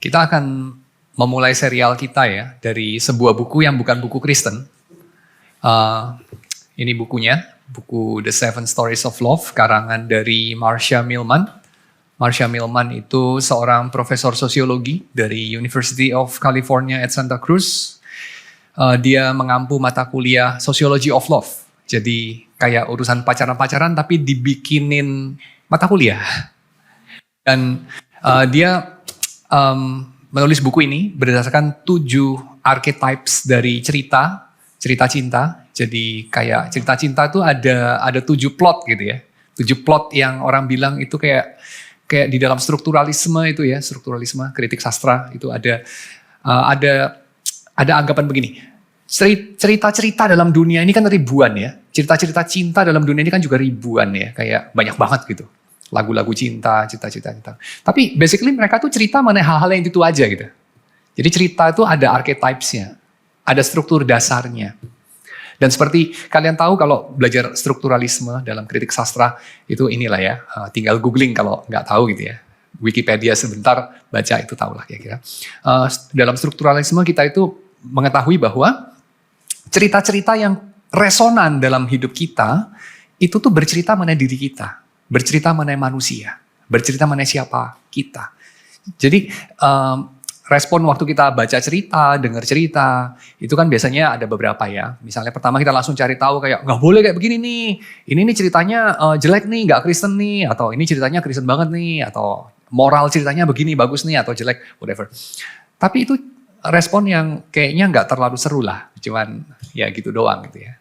Kita akan memulai serial kita ya dari sebuah buku yang bukan buku Kristen. Ini bukunya, buku The Seven Stories of Love, karangan dari Marcia Milman. Marcia Milman itu seorang profesor sosiologi dari University of California at Santa Cruz. Dia mengampu mata kuliah Sociology of Love. Jadi kayak urusan pacaran-pacaran tapi dibikinin mata kuliah. Dan dia menulis buku ini berdasarkan 7 archetypes dari cerita cinta. Jadi kayak cerita cinta tuh ada 7 plot gitu ya. 7 plot yang orang bilang itu kayak di dalam strukturalisme itu ya, strukturalisme kritik sastra itu ada anggapan begini. Cerita-cerita dalam dunia ini kan ribuan ya. Cerita-cerita cinta dalam dunia ini kan juga ribuan ya, kayak banyak banget gitu. Lagu-lagu cinta. Tapi basically mereka tuh cerita mengenai hal-hal yang itu aja gitu. Jadi cerita itu ada archetypes-nya, ada struktur dasarnya. Dan seperti kalian tahu kalau belajar strukturalisme dalam kritik sastra itu inilah ya, tinggal googling kalau nggak tahu gitu ya. Wikipedia sebentar baca itu tahulah kira-kira. Dalam strukturalisme kita itu mengetahui bahwa cerita-cerita yang resonan dalam hidup kita itu tuh bercerita mengenai diri kita. Bercerita mengenai manusia, bercerita mengenai siapa kita. Jadi respon waktu kita baca cerita, dengar cerita, itu kan biasanya ada beberapa ya. Misalnya pertama kita langsung cari tahu kayak nggak boleh kayak begini nih. Ini nih ceritanya jelek nih, nggak Kristen nih, atau ini ceritanya Kristen banget nih, atau moral ceritanya begini bagus nih atau jelek, whatever. Tapi itu respon yang kayaknya nggak terlalu seru lah, cuman ya gitu doang gitu ya.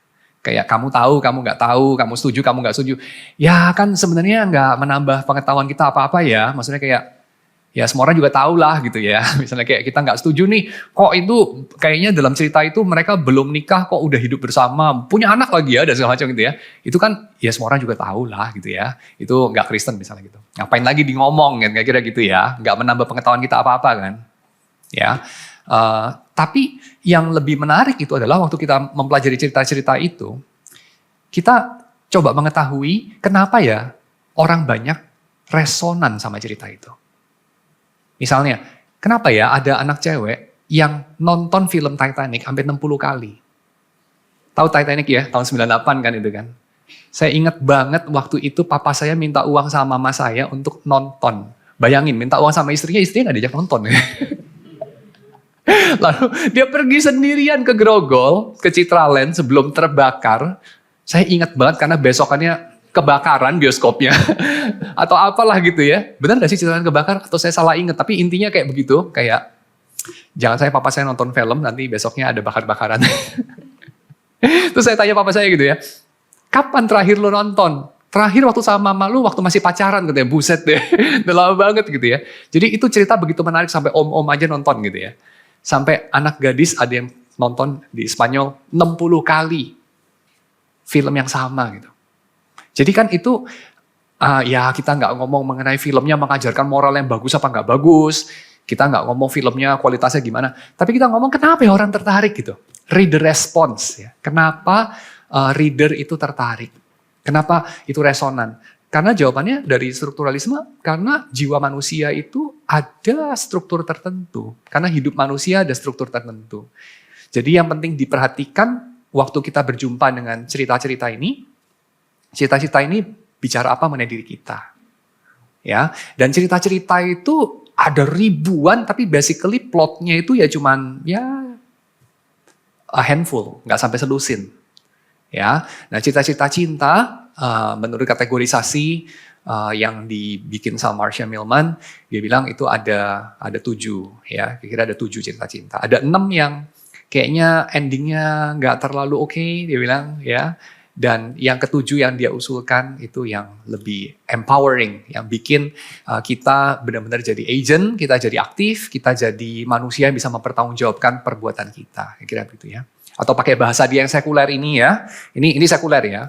Kayak kamu tahu, kamu nggak tahu, kamu setuju, kamu nggak setuju. Ya kan sebenarnya nggak menambah pengetahuan kita apa-apa ya. Maksudnya kayak ya semua orang juga tahu lah gitu ya. Misalnya kayak kita nggak setuju nih, kok itu kayaknya dalam cerita itu mereka belum nikah kok udah hidup bersama, punya anak lagi ya dan segala macam gitu ya. Itu kan ya semua orang juga tahu lah gitu ya. Itu nggak Kristen misalnya gitu. Ngapain lagi di ngomong kan kira-kira gitu ya. Nggak menambah pengetahuan kita apa-apa kan. Ya. Tapi yang lebih menarik itu adalah waktu kita mempelajari cerita-cerita itu, kita coba mengetahui kenapa ya orang banyak resonan sama cerita itu. Misalnya, kenapa ya ada anak cewek yang nonton film Titanic sampai 60 kali. Tahu Titanic ya, tahun 98 kan itu kan. Saya ingat banget waktu itu papa saya minta uang sama mama saya untuk nonton. Bayangin, minta uang sama istrinya gak diajak nonton ya. Lalu dia pergi sendirian ke Grogol, ke Citraland sebelum terbakar. Saya ingat banget karena besokannya kebakaran bioskopnya. Atau apalah gitu ya. Benar gak sih Citraland kebakar? Atau saya salah ingat? Tapi intinya kayak begitu. Kayak jangan papa saya nonton film nanti besoknya ada bakar-bakaran. Terus saya tanya papa saya gitu ya. Kapan terakhir lo nonton? Terakhir waktu sama mama lu waktu masih pacaran gitu ya. Buset deh. Udah lama banget gitu ya. Jadi itu cerita begitu menarik sampai om-om aja nonton gitu ya. Sampai anak gadis ada yang nonton di Spanyol 60 kali film yang sama gitu. Jadi kan itu ya kita nggak ngomong mengenai filmnya mengajarkan moral yang bagus apa nggak bagus. Kita nggak ngomong filmnya kualitasnya gimana. Tapi kita ngomong kenapa ya orang tertarik gitu. Reader response ya. Kenapa reader itu tertarik. Kenapa itu resonan. Karena jawabannya dari strukturalisme, karena jiwa manusia itu ada struktur tertentu. Karena hidup manusia ada struktur tertentu. Jadi yang penting diperhatikan waktu kita berjumpa dengan cerita-cerita ini bicara apa mengenai diri kita. Ya, dan cerita-cerita itu ada ribuan, tapi basically plotnya itu ya cuman ya a handful, nggak sampai selusin. Ya, nah cerita-cerita cinta menurut kategorisasi yang dibikin sama Marcia Milman, dia bilang itu ada 7 ya, kira-kira ada 7 cerita cinta. Ada 6 yang kayaknya endingnya nggak terlalu oke, dia bilang ya. Dan yang ke-7 yang dia usulkan itu yang lebih empowering, yang bikin kita benar-benar jadi agent, kita jadi aktif, kita jadi manusia yang bisa mempertanggungjawabkan perbuatan kita, kira-kira begitu ya. Atau pakai bahasa dia yang sekuler ini ya, ini sekuler ya,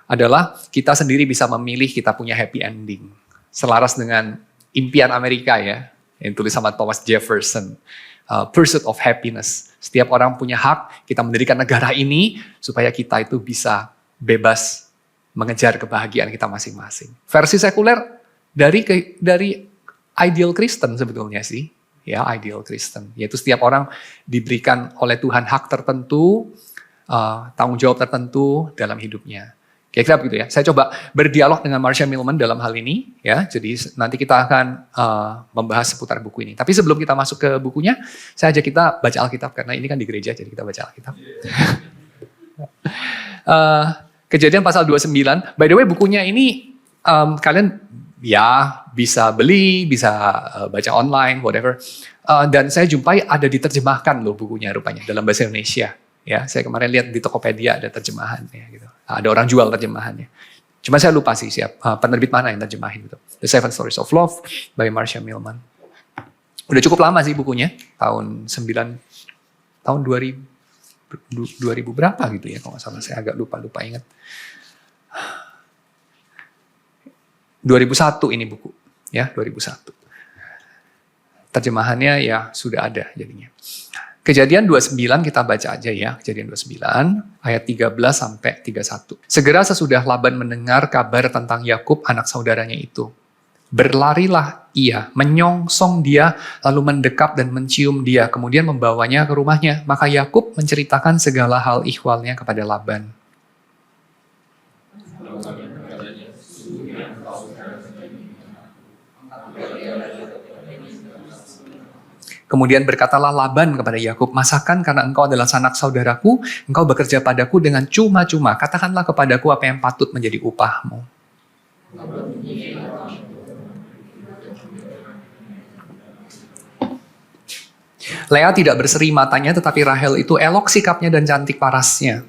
adalah kita sendiri bisa memilih kita punya happy ending. Selaras dengan impian Amerika ya, yang tulis sama Thomas Jefferson, Pursuit of Happiness. Setiap orang punya hak, kita mendirikan negara ini supaya kita itu bisa bebas mengejar kebahagiaan kita masing-masing. Versi sekuler dari ideal Kristen sebetulnya sih. ya, ideal Kristen. Yaitu setiap orang diberikan oleh Tuhan hak tertentu, tanggung jawab tertentu dalam hidupnya. Kira-kira begitu ya. Saya coba berdialog dengan Marcia Millman dalam hal ini, ya. Jadi nanti kita akan membahas seputar buku ini. Tapi sebelum kita masuk ke bukunya, saya ajak kita baca Alkitab karena ini kan di gereja, jadi kita baca Alkitab. Kejadian pasal 29. By the way, bukunya ini kalian ya bisa beli, bisa baca online, whatever. Dan saya jumpai ada diterjemahkan loh bukunya rupanya dalam bahasa Indonesia. Ya, saya kemarin lihat di Tokopedia ada terjemahannya gitu. Ada orang jual terjemahannya. Cuma saya lupa sih penerbit mana yang terjemahin gitu. The Seven Stories of Love by Marcia Millman. Udah cukup lama sih bukunya, tahun 2000 berapa gitu ya kalau nggak salah, saya agak lupa ingat. 2001 ini buku, ya 2001. Terjemahannya ya sudah ada jadinya. Kejadian 29 kita baca aja ya, Kejadian 29 ayat 13 sampai 31. Segera sesudah Laban mendengar kabar tentang Yakub anak saudaranya itu, berlarilah ia, menyongsong dia, lalu mendekap dan mencium dia, kemudian membawanya ke rumahnya. Maka Yakub menceritakan segala hal ihwalnya kepada Laban. Kemudian berkatalah Laban kepada Yakub, masakan karena engkau adalah sanak saudaraku, engkau bekerja padaku dengan cuma-cuma. Katakanlah kepadaku apa yang patut menjadi upahmu. Lea tidak berseri matanya, tetapi Rahel itu elok sikapnya dan cantik parasnya.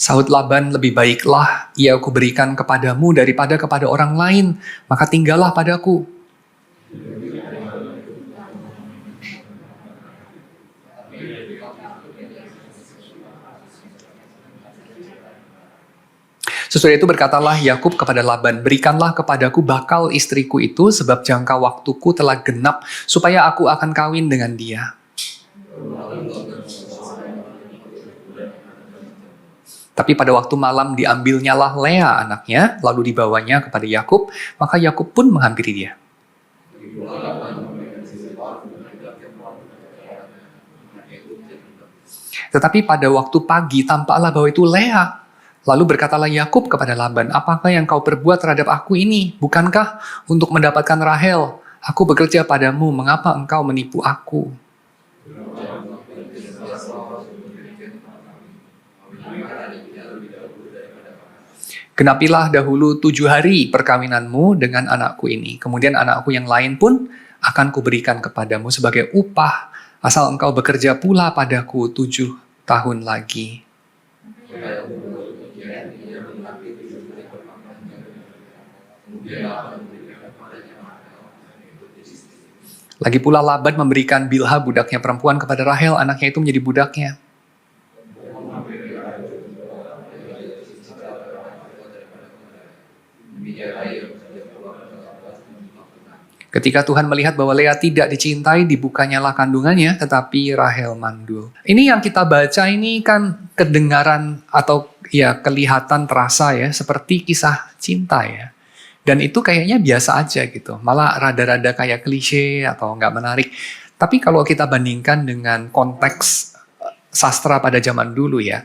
Sahut Laban, lebih baiklah ia aku berikan kepadamu daripada kepada orang lain, maka tinggallah padaku. Sesudah itu berkatalah Yakub kepada Laban, berikanlah kepadaku bakal istriku itu, sebab jangka waktuku telah genap, supaya aku akan kawin dengan dia. Tapi pada waktu malam diambilnyalah Lea anaknya, lalu dibawanya kepada Yakub, maka Yakub pun menghampiri dia. Tetapi pada waktu pagi tampaklah bahwa itu Lea. Lalu berkatalah Yakub kepada Laban, apakah yang kau perbuat terhadap aku ini? Bukankah untuk mendapatkan Rahel? Aku bekerja padamu, mengapa engkau menipu aku? Genapilah dahulu 7 hari perkawinanmu dengan anakku ini. Kemudian anakku yang lain pun akan kuberikan kepadamu sebagai upah, asal engkau bekerja pula padaku 7 tahun lagi. Lagi pula Laban memberikan Bilha budaknya perempuan kepada Rahel, anaknya itu menjadi budaknya. Ketika Tuhan melihat bahwa Lea tidak dicintai, dibukanyalah kandungannya, tetapi Rahel mandul. Ini yang kita baca ini kan kedengaran atau ya kelihatan terasa ya, seperti kisah cinta ya. Dan itu kayaknya biasa aja gitu, malah rada-rada kayak klise atau nggak menarik. Tapi kalau kita bandingkan dengan konteks sastra pada zaman dulu ya,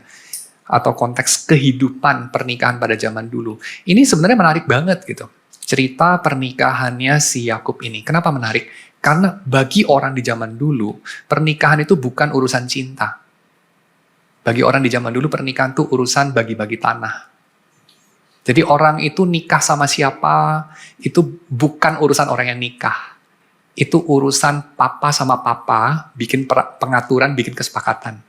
atau konteks kehidupan pernikahan pada zaman dulu, ini sebenarnya menarik banget gitu. Cerita pernikahannya si Yakub ini. Kenapa menarik? Karena bagi orang di zaman dulu, pernikahan itu bukan urusan cinta. Bagi orang di zaman dulu, pernikahan itu urusan bagi-bagi tanah. Jadi orang itu nikah sama siapa, itu bukan urusan orang yang nikah. Itu urusan papa sama papa, bikin pengaturan, bikin kesepakatan.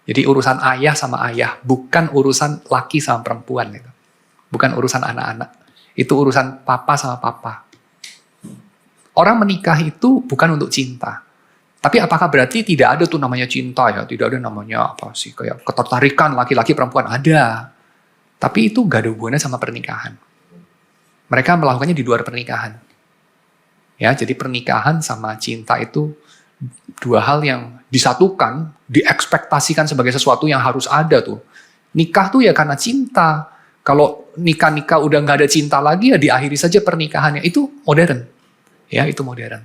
Jadi urusan ayah sama ayah, bukan urusan laki sama perempuan. Gitu. Bukan urusan anak-anak. Itu urusan papa sama papa. Orang menikah itu bukan untuk cinta. Tapi apakah berarti tidak ada tuh namanya cinta ya? Tidak ada namanya apa sih? Kayak ketertarikan laki-laki perempuan. Ada. Tapi itu gak ada hubungannya sama pernikahan. Mereka melakukannya di luar pernikahan. Ya, jadi pernikahan sama cinta itu dua hal yang disatukan, diekspektasikan sebagai sesuatu yang harus ada tuh. Nikah tuh ya karena cinta. Kalau nikah udah nggak ada cinta lagi ya diakhiri saja pernikahannya. Itu modern. Ya, itu modern.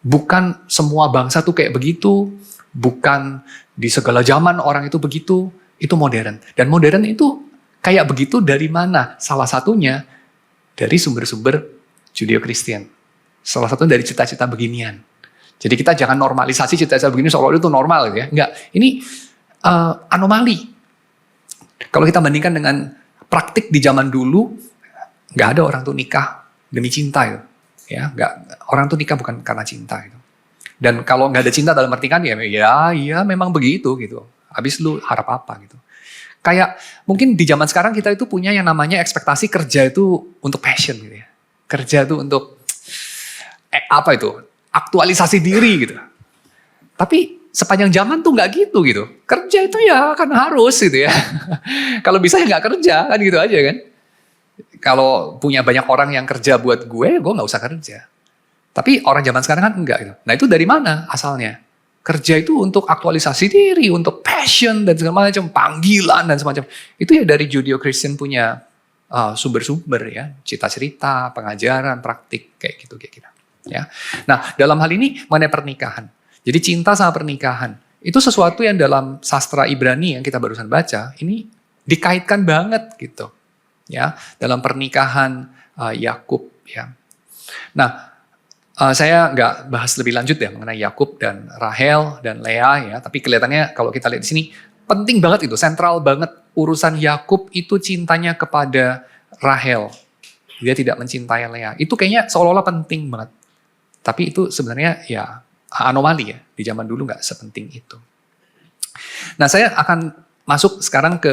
Bukan semua bangsa tuh kayak begitu. Bukan di segala zaman orang itu begitu. Itu modern. Dan modern itu kayak begitu dari mana? Salah satunya dari sumber-sumber Judeo-Kristen. Salah satunya dari cita-cita beginian. Jadi kita jangan normalisasi cita-cita begini seolah itu normal ya. Enggak, ini anomali. Kalau kita bandingkan dengan praktik di zaman dulu, nggak ada orang tuh nikah demi cinta gitu. Ya, orang tuh nikah bukan karena cinta gitu. Dan kalau nggak ada cinta dalam pernikahan ya memang begitu gitu. Habis lu harap apa gitu. Kayak mungkin di zaman sekarang kita itu punya yang namanya ekspektasi kerja itu untuk passion gitu ya. Kerja itu untuk apa itu? Aktualisasi diri gitu. Tapi sepanjang zaman tuh nggak gitu. Kerja itu ya kan harus gitu ya. Kalau bisa ya nggak kerja kan gitu aja kan. Kalau punya banyak orang yang kerja buat gue nggak usah kerja. Tapi orang zaman sekarang kan enggak gitu. Nah itu dari mana asalnya? Kerja itu untuk aktualisasi diri, untuk passion dan segala macam, panggilan dan semacam. Itu ya dari Judeo-Kristen punya sumber-sumber ya, cerita-cerita, pengajaran, praktik kayak gitu. Ya. Nah dalam hal ini mengenai pernikahan. Jadi cinta sama pernikahan, itu sesuatu yang dalam sastra Ibrani yang kita barusan baca, ini dikaitkan banget gitu. Ya, dalam pernikahan Yakub ya. Nah, saya nggak bahas lebih lanjut ya mengenai Yakub dan Rahel dan Lea ya, tapi kelihatannya kalau kita lihat di sini penting banget itu, sentral banget urusan Yakub itu cintanya kepada Rahel. Dia tidak mencintai Lea. Itu kayaknya seolah-olah penting banget. Tapi itu sebenarnya ya anomali ya, di zaman dulu nggak sepenting itu. Nah saya akan masuk sekarang ke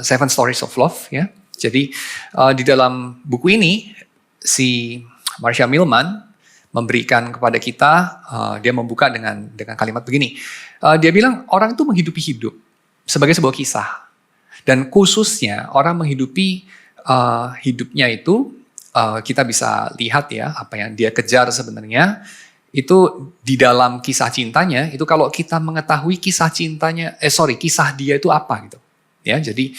Seven Stories of Love ya. Jadi di dalam buku ini si Marshall Millman memberikan kepada kita, dia membuka dengan kalimat begini. Dia bilang orang itu menghidupi hidup sebagai sebuah kisah. Dan khususnya orang menghidupi hidupnya itu, kita bisa lihat ya apa yang dia kejar sebenarnya. Itu di dalam kisah cintanya, itu kalau kita mengetahui kisah dia itu apa gitu. Ya, jadi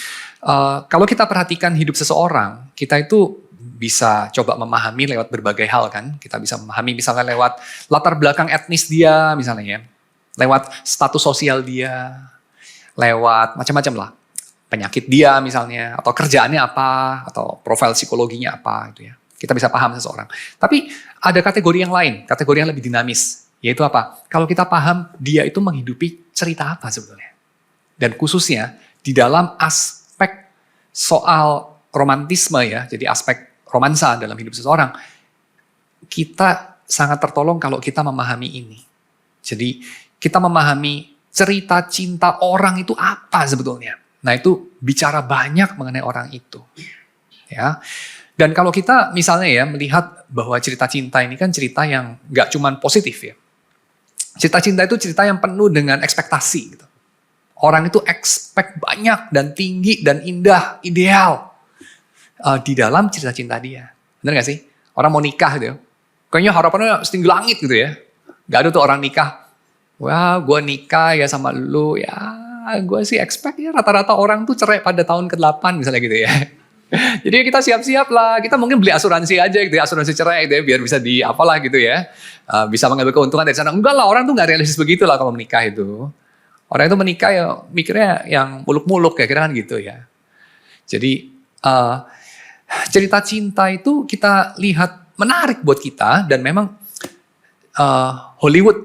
kalau kita perhatikan hidup seseorang, kita itu bisa coba memahami lewat berbagai hal kan. Kita bisa memahami misalnya lewat latar belakang etnis dia misalnya ya. Lewat status sosial dia, lewat macam-macam lah. Penyakit dia misalnya, atau kerjaannya apa, atau profil psikologinya apa gitu ya. Kita bisa paham seseorang. Tapi ada kategori yang lain, kategori yang lebih dinamis. Yaitu apa? Kalau kita paham dia itu menghidupi cerita apa sebetulnya. Dan khususnya di dalam aspek soal romantisme ya, jadi aspek romansa dalam hidup seseorang, kita sangat tertolong kalau kita memahami ini. Jadi kita memahami cerita cinta orang itu apa sebetulnya. Nah itu bicara banyak mengenai orang itu. Ya. Dan kalau kita misalnya ya melihat bahwa cerita cinta ini kan cerita yang gak cuman positif ya. Cerita cinta itu cerita yang penuh dengan ekspektasi gitu. Orang itu expect banyak dan tinggi dan indah, ideal di dalam cerita cinta dia. Bener gak sih? Orang mau nikah gitu. Kayaknya harapannya setinggi langit gitu ya. Gak ada tuh orang nikah. Wah gue nikah ya sama lu ya. Gue sih expect ya rata-rata orang tuh cerai pada tahun ke-8 misalnya gitu ya. Jadi kita siap-siap lah, kita mungkin beli asuransi aja gitu ya, asuransi cerai gitu ya, biar bisa di apalah gitu ya. Bisa mengambil keuntungan dari sana. Enggak lah, orang tuh gak realistis begitu lah kalau menikah itu. Orang itu menikah ya mikirnya yang muluk-muluk ya, kira-kira kan gitu ya. Jadi cerita cinta itu kita lihat menarik buat kita, dan memang Hollywood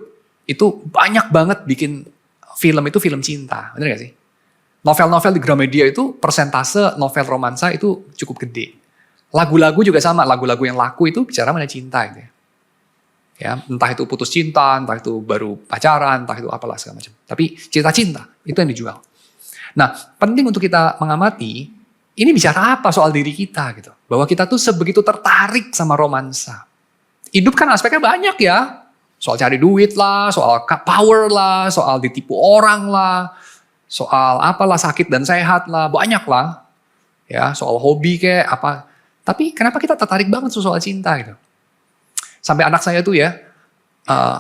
itu banyak banget bikin film itu film cinta, bener gak sih? Novel-novel di Gramedia itu persentase novel romansa itu cukup gede. Lagu-lagu juga sama, lagu-lagu yang laku itu bicara mengenai cinta gitu ya. Ya, entah itu putus cinta, entah itu baru pacaran, entah itu apalah segala macam. Tapi cinta-cinta itu yang dijual. Nah, penting untuk kita mengamati ini bicara apa soal diri kita gitu. Bahwa kita tuh sebegitu tertarik sama romansa. Hidup kan aspeknya banyak ya. Soal cari duit lah, soal power lah, soal ditipu orang lah, soal apalah sakit dan sehat lah, banyak lah. Ya, soal hobi kayak apa. Tapi kenapa kita tertarik banget soal cinta gitu. Sampai anak saya tuh ya,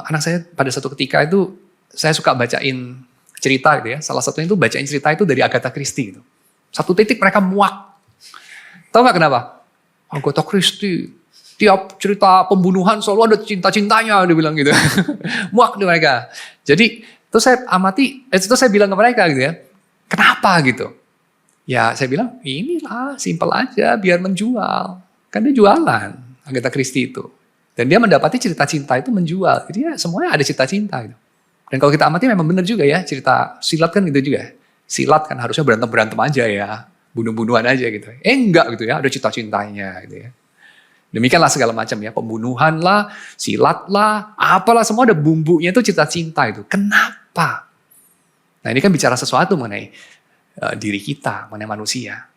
anak saya pada satu ketika itu saya suka bacain cerita gitu ya. Salah satunya itu bacain cerita itu dari Agatha Christie gitu. Satu titik mereka muak. Tahu nggak kenapa? Agatha Christie, tiap cerita pembunuhan selalu ada cinta-cintanya, dia bilang gitu. Muak nih mereka. Jadi terus saya amati, itu saya bilang ke mereka gitu ya, kenapa gitu? Ya saya bilang, inilah simpel aja biar menjual. Kan dia jualan, Agatha Christie itu. Dan dia mendapati cerita cinta itu menjual. Jadi ya semuanya ada cerita cinta gitu. Dan kalau kita amati memang benar juga ya, cerita silat kan gitu juga. Silat kan harusnya berantem-berantem aja ya, bunuh-bunuhan aja gitu. Enggak gitu ya, ada cinta-cintanya gitu ya. Demikianlah segala macam ya, pembunuhan lah, silat lah, apalah semua ada bumbunya itu cerita cinta itu. Kenapa? Nah ini kan bicara sesuatu mengenai diri kita, mengenai manusia.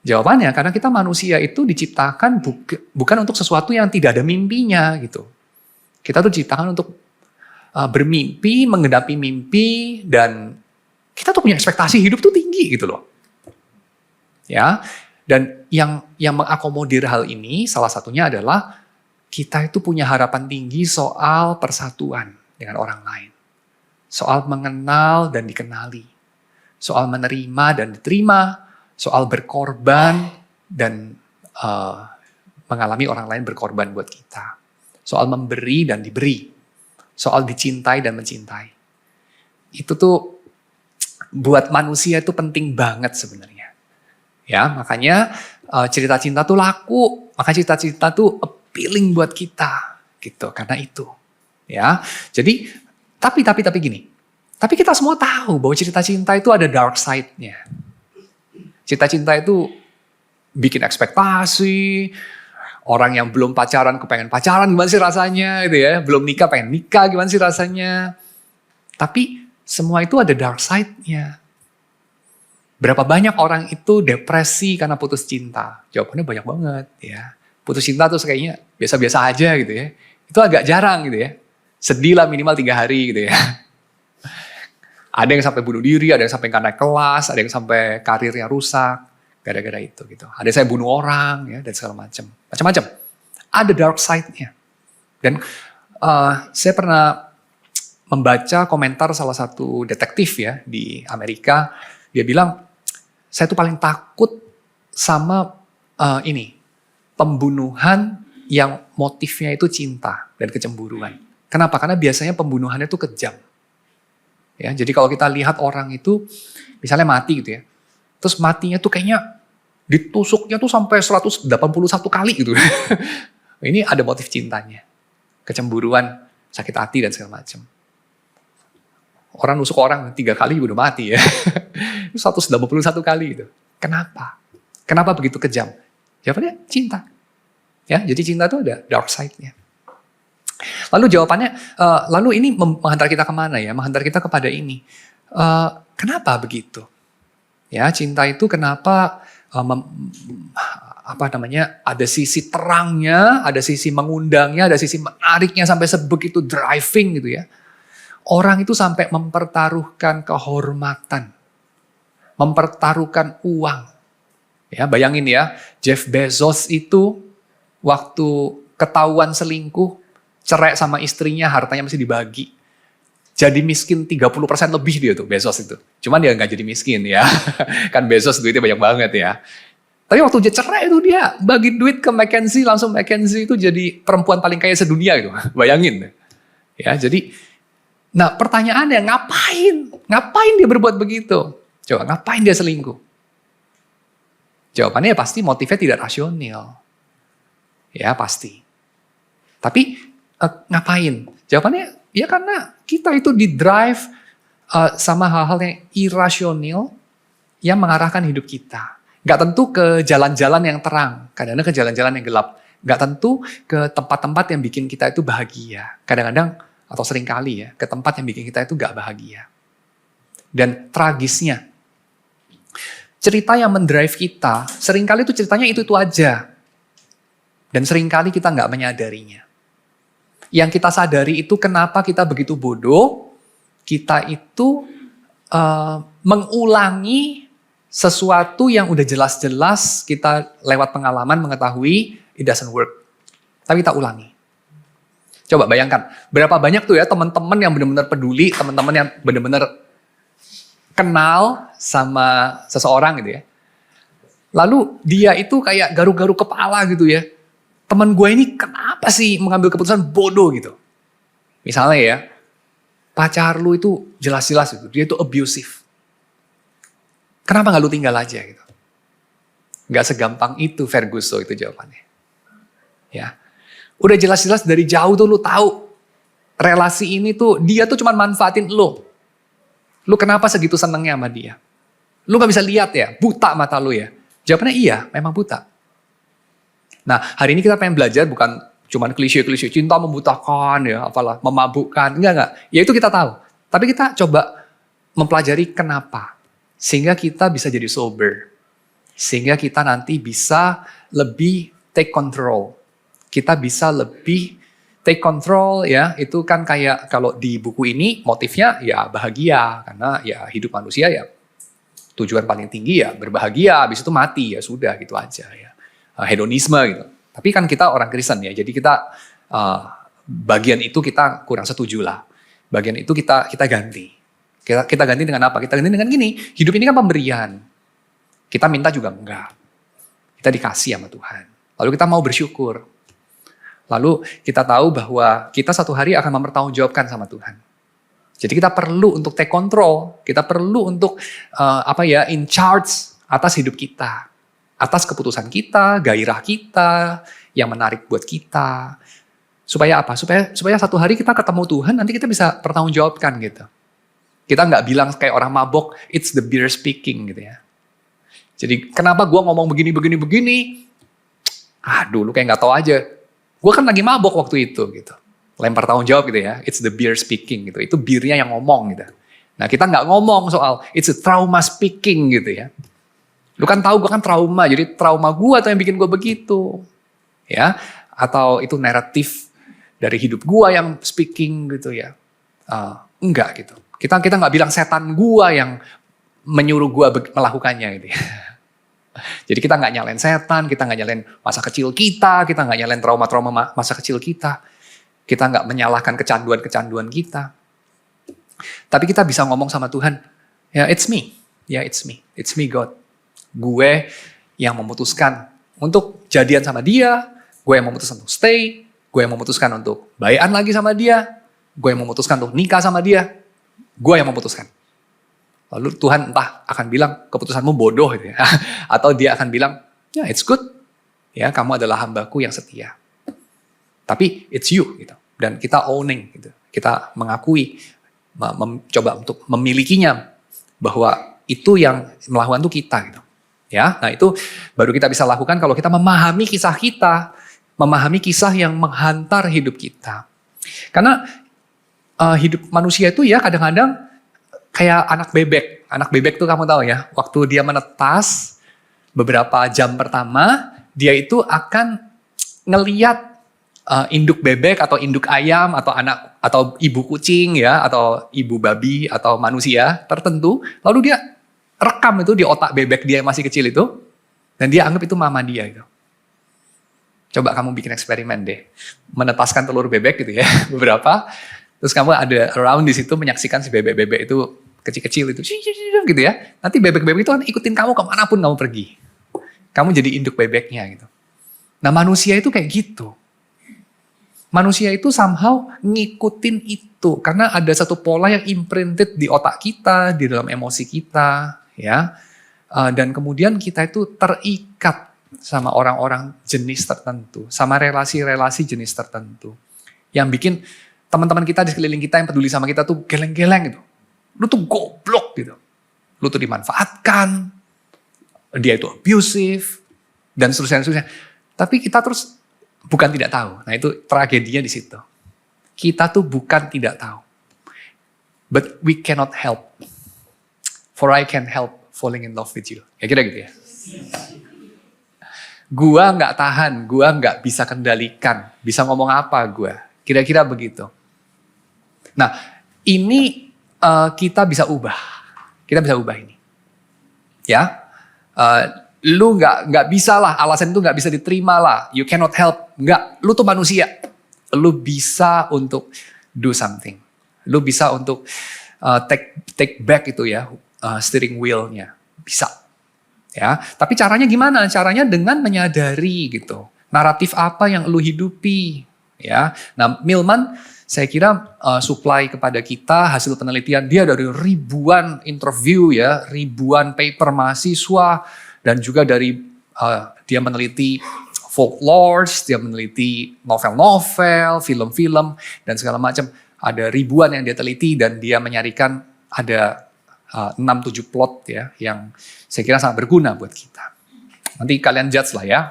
Jawabannya karena kita manusia itu diciptakan bukan untuk sesuatu yang tidak ada mimpinya gitu. Kita tuh diciptakan untuk bermimpi, menggenapi mimpi, dan kita tuh punya ekspektasi hidup tuh tinggi gitu loh. Ya, dan yang mengakomodir hal ini salah satunya adalah kita itu punya harapan tinggi soal persatuan dengan orang lain. Soal mengenal dan dikenali. Soal menerima dan diterima. Soal berkorban dan mengalami orang lain berkorban buat kita. Soal memberi dan diberi. Soal dicintai dan mencintai. Itu tuh buat manusia itu penting banget sebenarnya. Ya, makanya cerita cinta tuh laku, maka cerita cinta tuh appealing buat kita, gitu. Karena itu, ya. Jadi, tapi gini. Tapi kita semua tahu bahwa cerita cinta itu ada dark side-nya. Cerita cinta itu bikin ekspektasi, orang yang belum pacaran kepengen pacaran gimana sih rasanya, gitu ya. Belum nikah pengen nikah gimana sih rasanya. Tapi semua itu ada dark side-nya. Berapa banyak orang itu depresi karena putus cinta? Jawabannya banyak banget ya. Putus cinta tuh kayaknya biasa-biasa aja gitu ya. Itu agak jarang gitu ya. Sedih lah minimal 3 hari gitu ya. Ada yang sampai bunuh diri, ada yang sampai nggak naik kelas, ada yang sampai karirnya rusak gara-gara itu gitu. Ada yang saya bunuh orang ya dan segala macam-macam. Ada dark side-nya. Dan saya pernah membaca komentar salah satu detektif ya di Amerika. Dia bilang, saya tuh paling takut sama pembunuhan yang motifnya itu cinta dan kecemburuan. Kenapa? Karena biasanya pembunuhannya itu kejam. Ya, jadi kalau kita lihat orang itu misalnya mati gitu ya. Terus matinya tuh kayaknya ditusuknya tuh sampai 181 kali gitu. Ini ada motif cintanya. Kecemburuan, sakit hati dan segala macam. Orang nusuk orang 3 kali udah mati ya. 181 kali gitu. Kenapa? Kenapa begitu kejam? Jawabannya cinta. Ya, jadi cinta itu ada dark side-nya. Lalu jawabannya, lalu ini menghantar kita kemana ya? Menghantar kita kepada ini. Kenapa begitu? Ya, cinta itu kenapa ada sisi terangnya, ada sisi mengundangnya, ada sisi menariknya sampai sebegitu driving gitu ya. Orang itu sampai mempertaruhkan kehormatan, mempertaruhkan uang. Ya, bayangin ya, Jeff Bezos itu waktu ketahuan selingkuh, cerai sama istrinya, hartanya masih dibagi. Jadi miskin 30% lebih dia tuh, Bezos itu. Cuman dia nggak jadi miskin ya. Kan Bezos duitnya banyak banget ya. Tapi waktu dia cerai itu dia bagi duit ke McKinsey, langsung McKinsey itu jadi perempuan paling kaya sedunia gitu. Bayangin. Ya, jadi nah pertanyaannya ngapain? Ngapain dia berbuat begitu? Coba ngapain dia selingkuh? Jawabannya ya pasti motifnya tidak rasional. Ya pasti. Tapi ngapain? Jawabannya ya karena kita itu di-drive sama hal-hal yang irasional yang mengarahkan hidup kita. Gak tentu ke jalan-jalan yang terang, kadang-kadang ke jalan-jalan yang gelap. Gak tentu ke tempat-tempat yang bikin kita itu bahagia. Kadang-kadang atau seringkali ya, ke tempat yang bikin kita itu gak bahagia. Dan tragisnya, cerita yang mendrive kita, seringkali itu ceritanya itu aja. Dan seringkali kita gak menyadarinya. Yang kita sadari itu kenapa kita begitu bodoh, kita itu mengulangi sesuatu yang udah jelas-jelas kita lewat pengalaman mengetahui it doesn't work. Tapi kita ulangi. Coba bayangkan, berapa banyak tuh ya teman-teman yang benar-benar peduli, teman-teman yang benar-benar kenal sama seseorang gitu ya. Lalu dia itu kayak garuk-garuk kepala gitu ya. Teman gue ini kenapa sih mengambil keputusan bodoh gitu. Misalnya ya, pacar lu itu jelas-jelas itu, dia itu abusive. Kenapa gak lu tinggal aja gitu. Gak segampang itu Ferguson itu jawabannya. Ya, udah jelas-jelas dari jauh tuh lu tahu relasi ini tuh dia tuh cuma manfaatin lu. Lu kenapa segitu senengnya sama dia? Lu gak bisa lihat ya, buta mata lu ya. Jawabannya iya, memang buta. Nah, hari ini kita pengen belajar bukan cuman klise-klise cinta membutakan ya, apalah, memabukkan. Enggak. Ya itu kita tahu. Tapi kita coba mempelajari kenapa. Sehingga kita bisa jadi sober. Sehingga kita nanti bisa lebih take control. Kita bisa lebih take control ya. Itu kan kayak kalau di buku ini motifnya ya bahagia. Karena ya hidup manusia ya tujuan paling tinggi ya berbahagia, habis itu mati ya sudah gitu aja ya. Hedonisme gitu. Tapi kan kita orang Kristen ya, jadi kita bagian itu kita kurang setuju lah. Bagian itu kita ganti. Kita ganti dengan apa? Kita ganti dengan gini, hidup ini kan pemberian. Kita minta juga enggak. Kita dikasih sama Tuhan. Lalu kita mau bersyukur. Lalu kita tahu bahwa kita satu hari akan mempertanggungjawabkan sama Tuhan. Jadi kita perlu untuk take control, kita perlu untuk in charge atas hidup kita, atas keputusan kita, gairah kita, yang menarik buat kita. Supaya apa? Supaya satu hari kita ketemu Tuhan, nanti kita bisa pertanggungjawabkan gitu. Kita nggak bilang kayak orang mabok, it's the beer speaking gitu ya. Jadi kenapa gue ngomong begini? Aduh, lu kayak nggak tahu aja. Gue kan lagi mabok waktu itu gitu. Lempar tanggung jawab gitu ya, it's the beer speaking gitu. Itu birnya yang ngomong gitu. Nah kita nggak ngomong soal it's a trauma speaking gitu ya. Lu kan tahu gue kan trauma, jadi trauma gue tuh yang bikin gue begitu. Ya, atau itu naratif dari hidup gue yang speaking gitu ya. Enggak gitu. Kita nggak bilang setan gue yang menyuruh gue melakukannya gitu ya. Jadi kita nggak nyalain setan, kita nggak nyalain masa kecil kita nggak nyalain trauma-trauma masa kecil kita. Kita nggak menyalahkan kecanduan-kecanduan kita. Tapi kita bisa ngomong sama Tuhan, ya it's me God. Gue yang memutuskan untuk jadian sama dia, gue yang memutuskan untuk stay, gue yang memutuskan untuk bayan lagi sama dia, gue yang memutuskan untuk nikah sama dia, gue yang memutuskan. Lalu Tuhan entah akan bilang keputusanmu bodoh gitu ya. Atau dia akan bilang, ya it's good, ya kamu adalah hambaku yang setia. Tapi it's you gitu. Dan kita owning gitu. Kita mengakui, mencoba untuk memilikinya bahwa itu yang melakukan itu kita gitu. Ya, nah itu baru kita bisa lakukan kalau kita memahami kisah kita, memahami kisah yang menghantar hidup kita. Karena hidup manusia itu ya kadang-kadang kayak anak bebek. Anak bebek tuh kamu tahu ya, waktu dia menetas beberapa jam pertama, dia itu akan ngeliat induk bebek atau induk ayam atau anak atau ibu kucing ya atau ibu babi atau manusia tertentu, lalu dia rekam itu di otak bebek dia yang masih kecil itu dan dia anggap itu mama dia gitu. Coba kamu bikin eksperimen deh, menetaskan telur bebek gitu ya beberapa, terus kamu ada around di situ menyaksikan si bebek-bebek itu kecil-kecil itu gitu ya. Nanti bebek-bebek itu kan ikutin kamu kemanapun kamu pergi. Kamu jadi induk bebeknya gitu. Nah manusia itu kayak gitu. Manusia itu somehow ngikutin itu. Karena ada satu pola yang imprinted di otak kita, di dalam emosi kita. Ya, dan kemudian kita itu terikat sama orang-orang jenis tertentu. Sama relasi-relasi jenis tertentu. Yang bikin teman-teman kita di sekeliling kita yang peduli sama kita tuh geleng-geleng gitu. Lu tuh goblok gitu. Lu tuh dimanfaatkan. Dia itu abusive. Dan seterusnya. Tapi kita terus bukan tidak tahu. Nah itu tragedinya di situ. Kita tuh bukan tidak tahu. But we cannot help. For I can help falling in love with you. Ya kira gitu ya. Gua nggak tahan, gua nggak bisa kendalikan. Bisa ngomong apa gua. Kira-kira begitu. Nah ini kita bisa ubah. Kita bisa ubah ini. Ya. Lu nggak bisa lah, alasan itu nggak bisa diterima lah. You cannot help. Nggak, lu tuh manusia. Lu bisa untuk do something. Lu bisa untuk take back itu ya, steering wheel-nya. Bisa. Ya, tapi caranya gimana? Caranya dengan menyadari gitu. Naratif apa yang lu hidupi, ya. Nah, Millman saya kira supply kepada kita hasil penelitian dia dari ribuan interview ya, ribuan paper mahasiswa, dan juga dari dia meneliti folklore, dia meneliti novel-novel, film-film, dan segala macam. Ada ribuan yang dia teliti dan dia menyarikan ada 6-7 plot ya yang saya kira sangat berguna buat kita. Nanti kalian judge lah ya,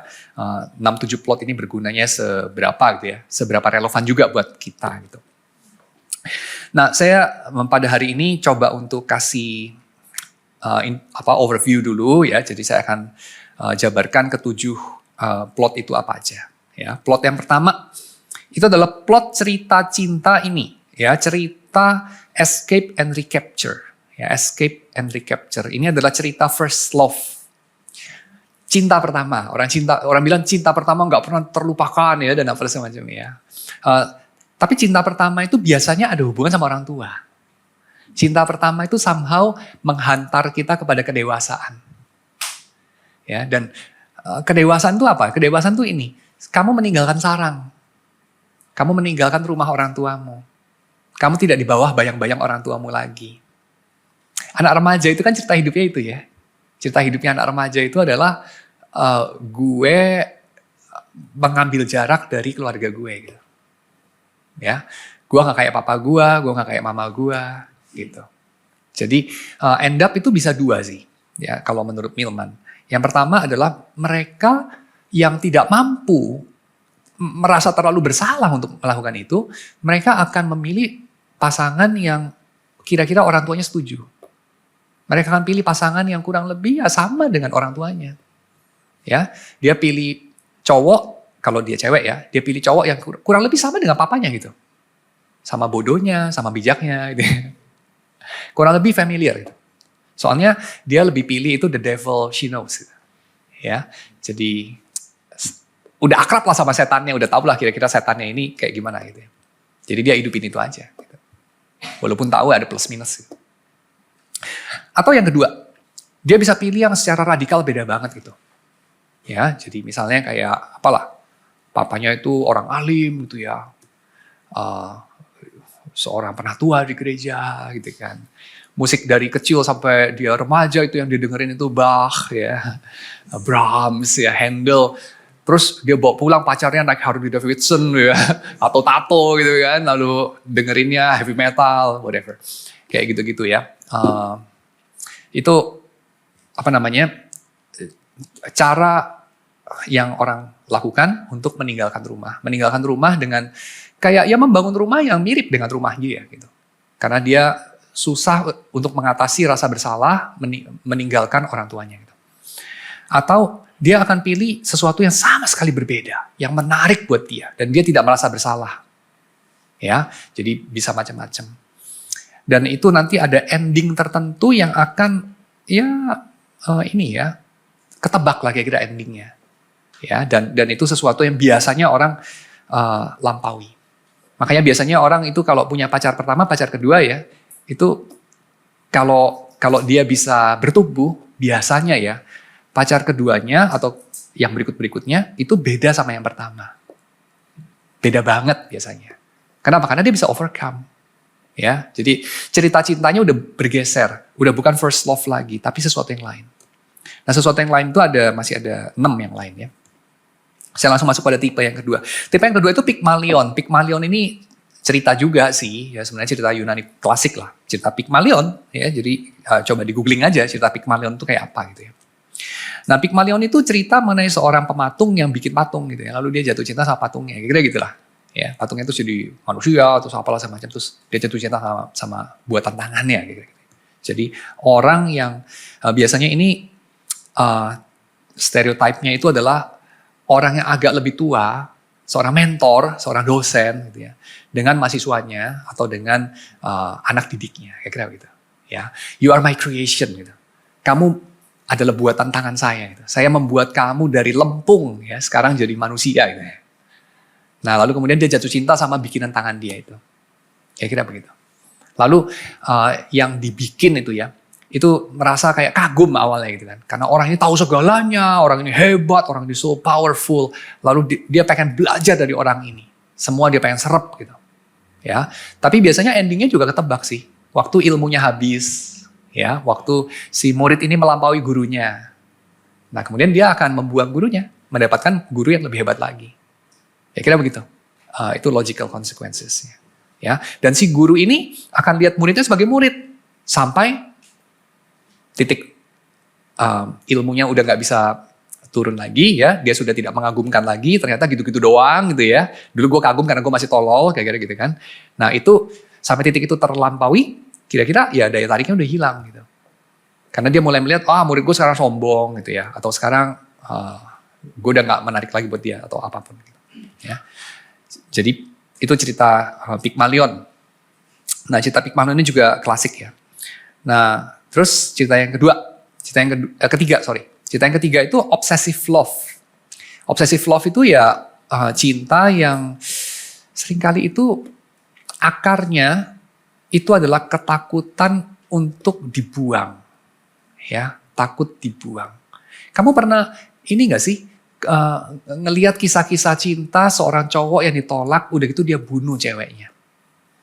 6-7 plot ini bergunanya seberapa gitu ya, seberapa relevan juga buat kita gitu. Nah, saya pada hari ini coba untuk kasih overview dulu ya, jadi saya akan jabarkan ketujuh plot itu apa aja. Ya, plot yang pertama itu adalah plot cerita cinta ini, ya, cerita escape and recapture. Ya, escape and recapture. Ini adalah cerita first love. Cinta pertama. Orang bilang cinta pertama nggak pernah terlupakan ya dan apa semacam ya. Tapi cinta pertama itu biasanya ada hubungan sama orang tua. Cinta pertama itu somehow menghantar kita kepada kedewasaan. Ya, dan kedewasaan itu apa? Kedewasaan itu ini. Kamu meninggalkan sarang. Kamu meninggalkan rumah orang tuamu. Kamu tidak di bawah bayang-bayang orang tuamu lagi. Anak remaja itu kan cerita hidupnya itu ya. Cerita hidupnya anak remaja itu adalah gue mengambil jarak dari keluarga gue gitu. Ya, gue gak kayak papa gue gak kayak mama gue gitu. Jadi end up itu bisa dua sih ya kalau menurut Millman. Yang pertama adalah mereka yang tidak mampu merasa terlalu bersalah untuk melakukan itu, mereka akan memilih pasangan yang kira-kira orang tuanya setuju. Mereka akan pilih pasangan yang kurang lebih ya sama dengan orang tuanya. Ya, dia pilih cowok, kalau dia cewek ya, dia pilih cowok yang kurang lebih sama dengan papanya gitu. Sama bodohnya, sama bijaknya gitu. Kurang lebih familiar gitu. Soalnya dia lebih pilih itu the devil she knows gitu. Ya, jadi udah akrab lah sama setannya, udah tau lah kira-kira setannya ini kayak gimana gitu. Jadi dia hidupin itu aja gitu. Walaupun tahu ada plus minus gitu. Atau yang kedua, dia bisa pilih yang secara radikal beda banget gitu. Ya, jadi misalnya kayak apalah, papanya itu orang alim gitu ya, seorang penatua di gereja gitu kan. Musik dari kecil sampai dia remaja itu yang didengerin itu Bach ya, Brahms ya, Handel. Terus dia bawa pulang pacarnya naik Harley Davidson ya, atau tato gitu kan, lalu dengerinnya heavy metal, whatever. Kayak gitu-gitu ya. Itu apa namanya, cara yang orang lakukan untuk meninggalkan rumah. Meninggalkan rumah dengan kayak ya membangun rumah yang mirip dengan rumah dia gitu. Karena dia susah untuk mengatasi rasa bersalah meninggalkan orang tuanya gitu. Atau dia akan pilih sesuatu yang sama sekali berbeda, yang menarik buat dia dan dia tidak merasa bersalah. Ya, jadi bisa macam-macam. Dan itu nanti ada ending tertentu yang akan ketebak lah kira-kira endingnya. Ya, dan itu sesuatu yang biasanya orang lampaui. Makanya biasanya orang itu kalau punya pacar pertama, pacar kedua ya, itu kalau dia bisa bertumbuh, biasanya ya pacar keduanya atau yang berikut-berikutnya itu beda sama yang pertama. Beda banget biasanya. Kenapa? Karena dia bisa overcome. Ya, jadi cerita cintanya udah bergeser, udah bukan first love lagi, tapi sesuatu yang lain. Nah, sesuatu yang lain itu masih ada 6 yang lain ya. Saya langsung masuk pada tipe yang kedua. Tipe yang kedua itu Pygmalion. Pygmalion ini cerita juga sih, ya sebenarnya cerita Yunani klasik lah, cerita Pygmalion ya. Jadi coba di googling aja cerita Pygmalion itu kayak apa gitu ya. Nah, Pygmalion itu cerita mengenai seorang pematung yang bikin patung gitu ya. Lalu dia jatuh cinta sama patungnya, kira-kira gitulah. Ya, patungnya itu jadi manusia atau apalah semacam, terus dia jatuh cinta sama buatan tangannya gitu. Jadi orang yang biasanya ini stereotipnya itu adalah orang yang agak lebih tua, seorang mentor, seorang dosen gitu ya, dengan mahasiswanya atau dengan anak didiknya, kira-kira gitu. Ya, you are my creation gitu. Kamu adalah buatan tangan saya gitu. Saya membuat kamu dari lempung ya, sekarang jadi manusia gitu ya. Nah, lalu kemudian dia jatuh cinta sama bikinan tangan dia itu. Kira-kira begitu. Lalu yang dibikin itu ya, itu merasa kayak kagum awalnya gitu kan. Karena orang ini tahu segalanya, orang ini hebat, orang ini so powerful. Lalu dia pengen belajar dari orang ini. Semua dia pengen serap gitu. Ya, tapi biasanya endingnya juga ketebak sih. Waktu ilmunya habis, ya, waktu si murid ini melampaui gurunya. Nah, kemudian dia akan membuang gurunya, mendapatkan guru yang lebih hebat lagi. Ya kira begitu. Itu logical consequences-nya. Ya, dan si guru ini akan lihat muridnya sebagai murid sampai titik ilmunya udah nggak bisa turun lagi ya, dia sudah tidak mengagumkan lagi, ternyata gitu-gitu doang gitu ya. Dulu gue kagum karena gue masih tolol kayak gitu kan. Nah itu sampai titik itu terlampaui, kira-kira ya daya tariknya udah hilang gitu. Karena dia mulai melihat, murid gue sekarang sombong gitu ya, atau sekarang gue udah nggak menarik lagi buat dia atau apapun gitu. Ya. Jadi itu cerita Pygmalion. Nah cerita Pygmalion ini juga klasik ya. Nah terus cerita yang ketiga. Cerita yang ketiga itu obsessive love. Obsessive love itu ya cinta yang seringkali itu akarnya itu adalah ketakutan untuk dibuang. Ya, takut dibuang. Kamu pernah ini gak sih ngelihat kisah-kisah cinta seorang cowok yang ditolak, udah gitu dia bunuh ceweknya.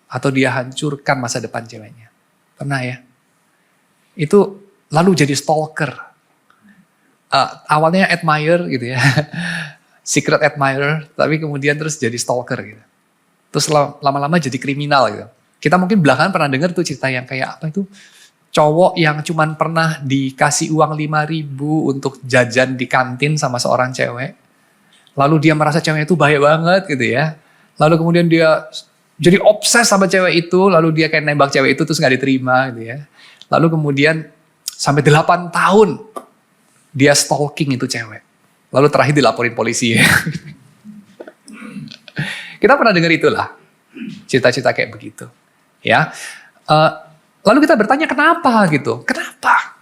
Atau dia hancurkan masa depan ceweknya. Pernah ya? Itu lalu jadi stalker. Awalnya admire gitu ya. Secret admirer, tapi kemudian terus jadi stalker gitu. Terus lama-lama jadi kriminal gitu. Kita mungkin belakangan pernah dengar tuh cerita yang kayak apa itu, cowok yang cuman pernah dikasih uang 5.000 untuk jajan di kantin sama seorang cewek. Lalu dia merasa ceweknya itu bahaya banget gitu ya. Lalu kemudian dia jadi obses sama cewek itu, lalu dia kayak nembak cewek itu terus gak diterima gitu ya. Lalu kemudian sampai 8 tahun dia stalking itu cewek. Lalu terakhir dilaporin polisi ya. Kita pernah dengar itulah. Cerita-cerita kayak begitu. Ya. Lalu kita bertanya kenapa gitu. Kenapa?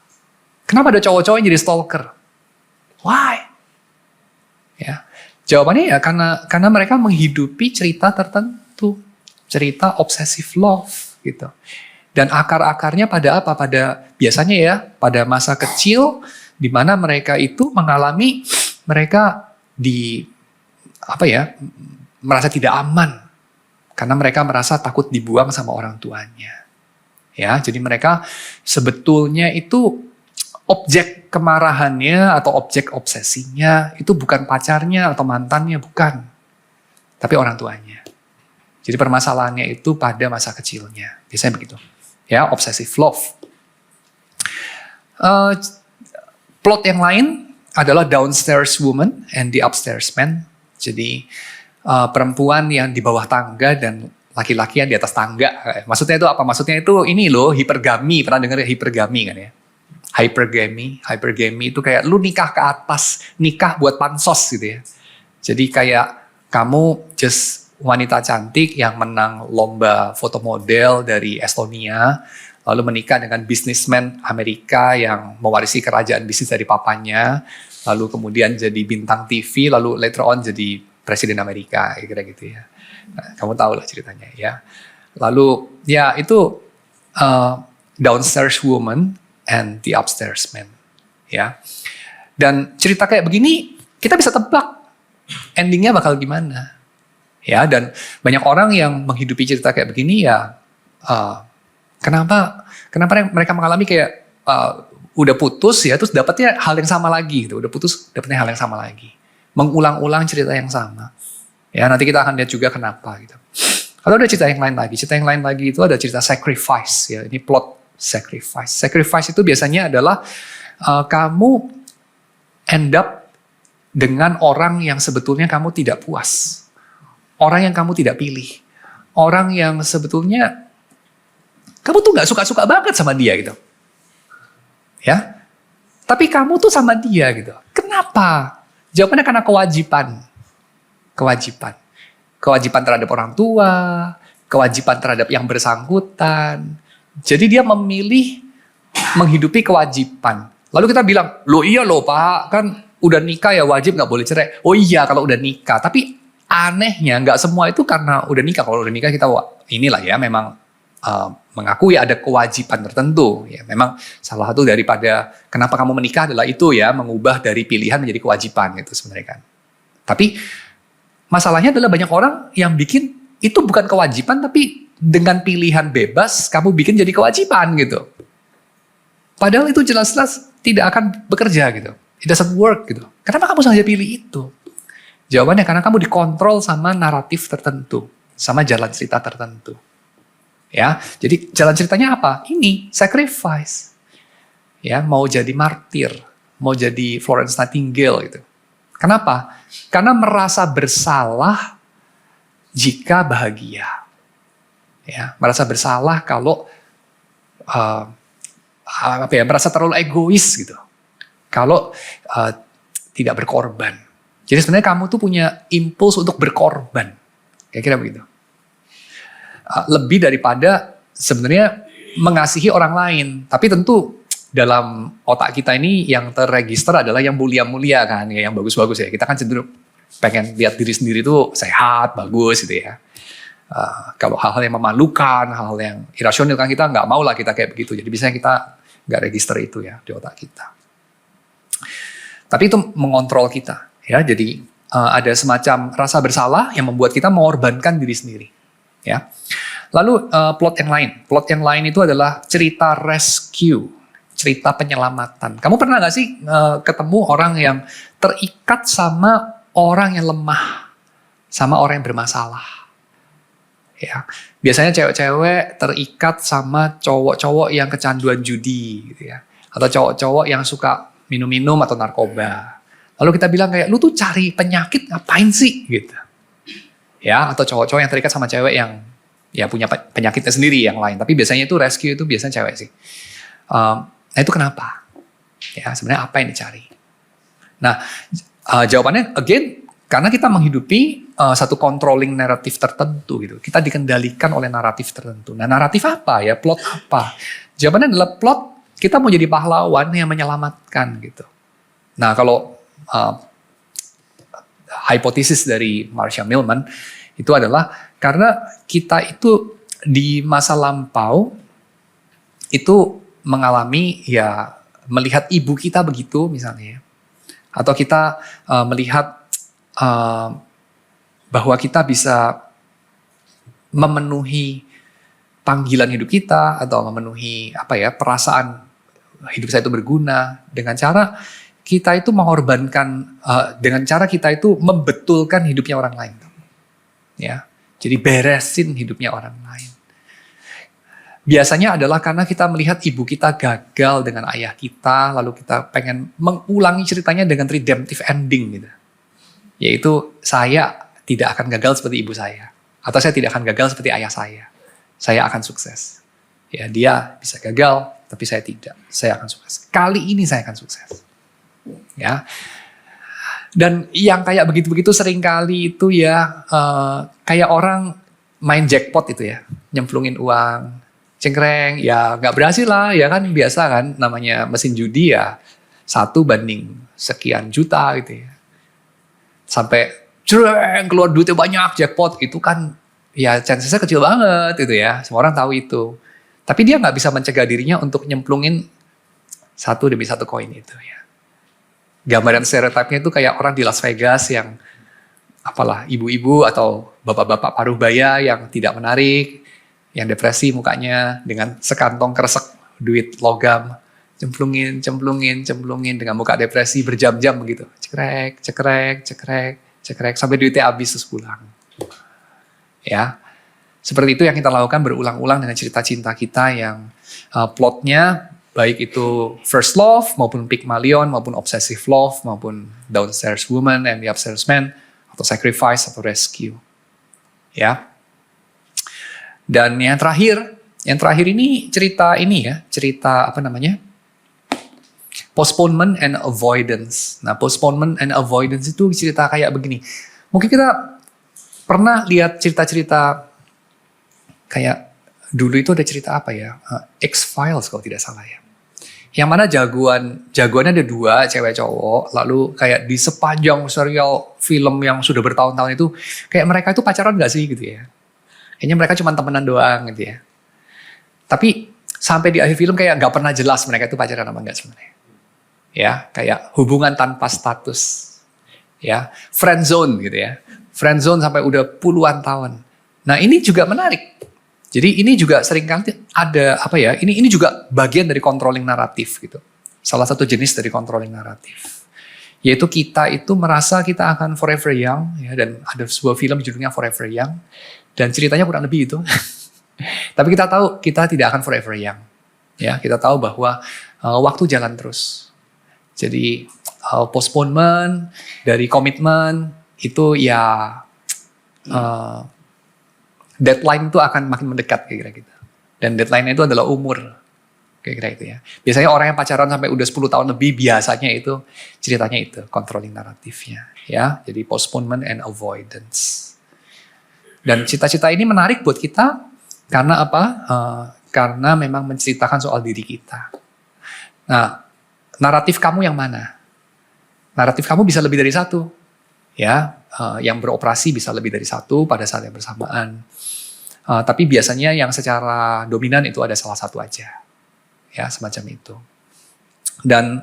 Kenapa ada cowok-cowok yang jadi stalker? Why? Ya. Jawabannya ya karena mereka menghidupi cerita tertentu. Cerita obsessive love gitu. Dan akar-akarnya pada apa? Biasanya ya pada masa kecil di mana mereka itu mengalami mereka merasa tidak aman karena mereka merasa takut dibuang sama orang tuanya. Ya, jadi mereka sebetulnya itu objek kemarahannya atau objek obsesinya itu bukan pacarnya atau mantannya, bukan. Tapi orang tuanya. Jadi permasalahannya itu pada masa kecilnya. Biasanya begitu. Ya, obsessive love. Plot yang lain adalah downstairs woman and the upstairs man. Jadi perempuan yang di bawah tangga dan laki-laki yang di atas tangga. Maksudnya itu apa? Maksudnya itu ini loh, hipergami. Pernah dengar hipergami kan ya? Hypergamy itu kayak lu nikah ke atas, nikah buat pansos gitu ya. Jadi kayak kamu just wanita cantik yang menang lomba foto model dari Estonia, lalu menikah dengan bisnismen Amerika yang mewarisi kerajaan bisnis dari papanya, lalu kemudian jadi bintang TV, lalu later on jadi presiden Amerika, kira gitu ya. Nah, kamu tahu lah ceritanya ya. Lalu ya itu downstairs woman and the upstairs man, ya. Dan cerita kayak begini kita bisa tebak endingnya bakal gimana, ya. Dan banyak orang yang menghidupi cerita kayak begini ya, kenapa mereka mengalami kayak udah putus ya, terus dapatnya hal yang sama lagi gitu, udah putus dapatnya hal yang sama lagi, mengulang-ulang cerita yang sama, ya. Nanti kita akan lihat juga kenapa gitu. Kalau ada cerita yang lain lagi itu ada cerita sacrifice, ya. Ini plot sacrifice. Sacrifice itu biasanya adalah kamu end up dengan orang yang sebetulnya kamu tidak puas. Orang yang kamu tidak pilih. Orang yang sebetulnya kamu tuh gak suka-suka banget sama dia gitu. Ya. Tapi kamu tuh sama dia gitu. Kenapa? Jawabannya karena kewajiban. Kewajiban terhadap orang tua, kewajiban terhadap yang bersangkutan. Jadi dia memilih menghidupi kewajiban. Lalu kita bilang, loh iya loh Pak, kan udah nikah ya wajib gak boleh cerai. Oh iya kalau udah nikah, tapi anehnya gak semua itu karena udah nikah. Kalau udah nikah kita inilah ya memang mengakui ada kewajiban tertentu. Ya, memang salah satu daripada kenapa kamu menikah adalah itu ya, mengubah dari pilihan menjadi kewajiban gitu sebenarnya kan. Tapi masalahnya adalah banyak orang yang bikin itu bukan kewajiban, tapi dengan pilihan bebas kamu bikin jadi kewajiban gitu. Padahal itu jelas-jelas tidak akan bekerja gitu. It doesn't work gitu. Kenapa kamu sengaja pilih itu? Jawabannya karena kamu dikontrol sama naratif tertentu, sama jalan cerita tertentu. Ya, jadi jalan ceritanya apa? Ini sacrifice. Ya, mau jadi martir, mau jadi Florence Nightingale gitu. Kenapa? Karena merasa bersalah jika bahagia. Ya, merasa bersalah kalau merasa terlalu egois gitu. Kalau tidak berkorban. Jadi sebenarnya kamu tuh punya impuls untuk berkorban. Kira-kira begitu. Lebih daripada sebenarnya mengasihi orang lain. Tapi tentu dalam otak kita ini yang terregister adalah yang mulia-mulia kan. Yang bagus-bagus ya. Kita kan cenderung pengen lihat diri sendiri tuh sehat, bagus gitu ya. Kalau hal-hal yang memalukan, hal-hal yang irasional kan kita nggak mau lah kita kayak begitu. Jadi biasanya kita nggak register itu ya di otak kita. Tapi itu mengontrol kita, ya. Jadi ada semacam rasa bersalah yang membuat kita mengorbankan diri sendiri, ya. Lalu plot yang lain itu adalah cerita rescue, cerita penyelamatan. Kamu pernah nggak sih ketemu orang yang terikat sama orang yang lemah, sama orang yang bermasalah? Ya, biasanya cewek-cewek terikat sama cowok-cowok yang kecanduan judi, gitu ya, atau cowok-cowok yang suka minum-minum atau narkoba. Lalu kita bilang kayak, lu tuh cari penyakit ngapain sih? Gitu. Ya, atau cowok-cowok yang terikat sama cewek yang ya punya penyakitnya sendiri yang lain. Tapi biasanya itu rescue itu biasanya cewek sih. Nah itu kenapa? Ya sebenarnya apa yang dicari? Nah jawabannya again karena kita menghidupi satu controlling naratif tertentu gitu. Kita dikendalikan oleh naratif tertentu. Nah naratif apa ya? Plot apa? Jawabannya adalah plot. Kita mau jadi pahlawan yang menyelamatkan gitu. Nah kalau hipotesis dari Marcia Millman itu adalah karena kita itu di masa lampau itu mengalami ya melihat ibu kita begitu misalnya, atau kita melihat bahwa kita bisa memenuhi panggilan hidup kita atau memenuhi perasaan hidup saya itu berguna dengan cara kita itu mengorbankan, dengan cara kita itu membetulkan hidupnya orang lain, ya. Jadi beresin hidupnya orang lain. Biasanya adalah karena kita melihat ibu kita gagal dengan ayah kita, lalu kita pengen mengulangi ceritanya dengan redemptive ending gitu. Yaitu saya tidak akan gagal seperti ibu saya, atau saya tidak akan gagal seperti ayah saya. Saya akan sukses. Ya, dia bisa gagal, tapi saya tidak. Saya akan sukses. Kali ini saya akan sukses. Ya. Dan yang kayak begitu-begitu seringkali itu ya kayak orang main jackpot itu ya, nyemplungin uang, cengkreng, ya nggak berhasil lah, ya kan biasa kan namanya mesin judi ya 1 banding sekian juta gitu ya. Sampai keluar duitnya banyak jackpot itu kan ya chances-nya kecil banget gitu ya, semua orang tahu itu. Tapi dia nggak bisa mencegah dirinya untuk nyemplungin 1 demi 1 koin itu ya. Gambaran stereotipnya itu kayak orang di Las Vegas yang ibu-ibu atau bapak-bapak paruh baya yang tidak menarik, yang depresi mukanya dengan sekantong kresek duit logam, cemplungin dengan muka depresi berjam-jam begitu. Cekrek sampai duitnya habis terus pulang. Ya. Seperti itu yang kita lakukan berulang-ulang dengan cerita cinta kita yang plotnya baik itu first love maupun Pygmalion maupun obsessive love maupun downstairs woman and the upstairs man atau sacrifice atau rescue. Ya. Dan yang terakhir ini cerita postponement and avoidance. Nah, postponement and avoidance itu cerita kayak begini. Mungkin kita pernah lihat cerita-cerita kayak dulu itu ada cerita X-Files kalau tidak salah ya. Yang mana jagoannya ada 2 cewek cowok, lalu kayak di sepanjang serial film yang sudah bertahun-tahun itu kayak mereka itu pacaran gak sih gitu ya. Kayaknya mereka cuma temenan doang gitu ya. Tapi sampai di akhir film kayak nggak pernah jelas mereka itu pacaran apa enggak sebenarnya. Ya, kayak hubungan tanpa status. Ya, friend zone gitu ya. Friend zone sampai udah puluhan tahun. Nah, ini juga menarik. Jadi ini juga seringkali ada apa ya? Ini juga bagian dari controlling naratif gitu. Salah satu jenis dari controlling naratif. Yaitu kita itu merasa kita akan forever young ya, dan ada sebuah film judulnya Forever Young dan ceritanya kurang lebih itu. Tapi kita tahu kita tidak akan forever young. Ya, kita tahu bahwa waktu jalan terus. Jadi postponement dari komitmen itu ya deadline itu akan makin mendekat kira-kira gitu. Dan deadline-nya itu adalah umur. Kira-kira itu ya. Biasanya orang yang pacaran sampai udah 10 tahun lebih biasanya itu ceritanya itu controlling naratifnya ya. Jadi postponement and avoidance. Dan cita-cita ini menarik buat kita karena apa? Karena memang menceritakan soal diri kita. Nah, naratif kamu yang mana? Naratif kamu bisa lebih dari satu. Ya, yang beroperasi bisa lebih dari satu pada saat yang bersamaan. Tapi biasanya yang secara dominan itu ada salah satu aja. Ya, semacam itu. Dan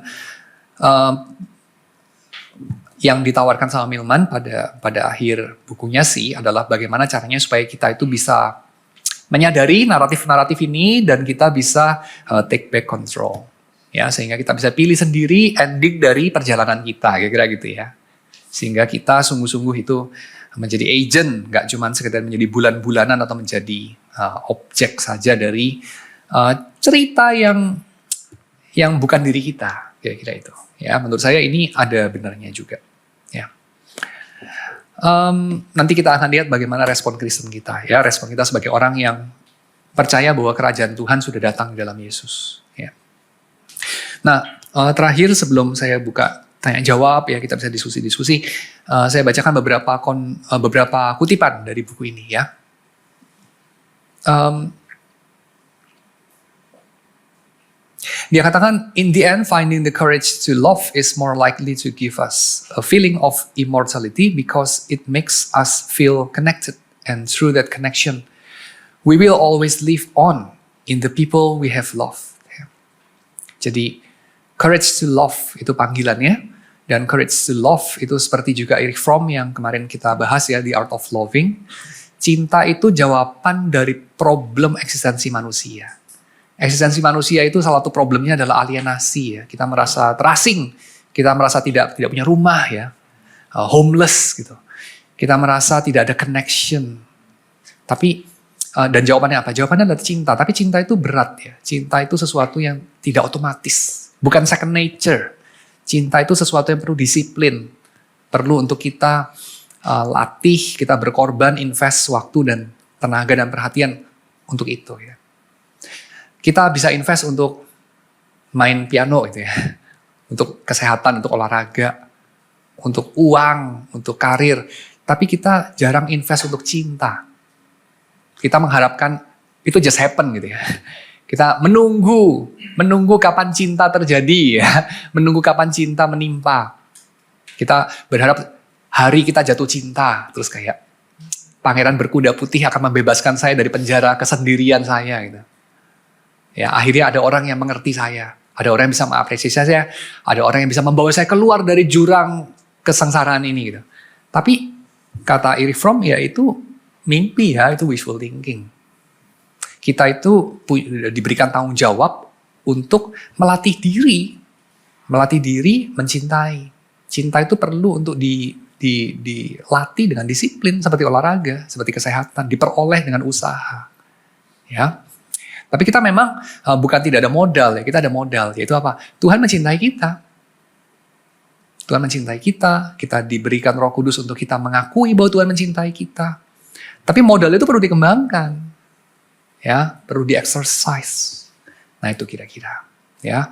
yang ditawarkan sama Millman pada akhir bukunya sih adalah bagaimana caranya supaya kita itu bisa menyadari naratif-naratif ini dan kita bisa take back control. Ya, sehingga kita bisa pilih sendiri ending dari perjalanan kita, kira-kira gitu ya. Sehingga kita sungguh-sungguh itu menjadi agent, gak cuma sekedar menjadi bulan-bulanan atau menjadi objek saja dari cerita yang bukan diri kita, kira-kira itu. Ya, menurut saya ini ada benarnya juga. Ya. Nanti kita akan lihat bagaimana respon Kristen kita. Ya, respon kita sebagai orang yang percaya bahwa kerajaan Tuhan sudah datang di dalam Yesus. Ya. Nah, terakhir sebelum saya buka tanya jawab ya, kita bisa diskusi-diskusi. Saya bacakan beberapa kutipan dari buku ini ya. Dia katakan, in the end, finding the courage to love is more likely to give us a feeling of immortality because it makes us feel connected, and through that connection, we will always live on in the people we have loved. Jadi, courage to love itu panggilannya, dan courage to love itu seperti juga Erich Fromm yang kemarin kita bahas ya, The Art of Loving. Cinta itu jawaban dari problem eksistensi manusia. Eksistensi manusia itu salah satu problemnya adalah alienasi ya. Kita merasa terasing, kita merasa tidak punya rumah ya, homeless gitu. Kita merasa tidak ada connection. Tapi dan jawabannya apa? Jawabannya adalah cinta. Tapi cinta itu berat ya. Cinta itu sesuatu yang tidak otomatis, bukan second nature. Cinta itu sesuatu yang perlu disiplin, perlu untuk kita latih, kita berkorban, invest waktu dan tenaga dan perhatian untuk itu ya. Kita bisa invest untuk main piano gitu ya, untuk kesehatan, untuk olahraga, untuk uang, untuk karir. Tapi kita jarang invest untuk cinta. Kita mengharapkan itu just happen gitu ya. Kita menunggu kapan cinta terjadi ya, menunggu kapan cinta menimpa. Kita berharap hari kita jatuh cinta, terus kayak pangeran berkuda putih akan membebaskan saya dari penjara kesendirian saya gitu. Ya, akhirnya ada orang yang mengerti saya, ada orang yang bisa mengapresiasi saya, ada orang yang bisa membawa saya keluar dari jurang kesengsaraan ini gitu. Tapi kata Erich Fromm ya itu mimpi ya, itu wishful thinking. Kita itu diberikan tanggung jawab untuk melatih diri mencintai. Cinta itu perlu untuk dilatih dengan disiplin seperti olahraga, seperti kesehatan, diperoleh dengan usaha. Ya. Tapi kita memang bukan tidak ada modal ya, kita ada modal, yaitu apa? Tuhan mencintai kita. Tuhan mencintai kita, kita diberikan Roh Kudus untuk kita mengakui bahwa Tuhan mencintai kita. Tapi modal itu perlu dikembangkan. Ya, perlu di-exercise. Nah, itu kira-kira, ya.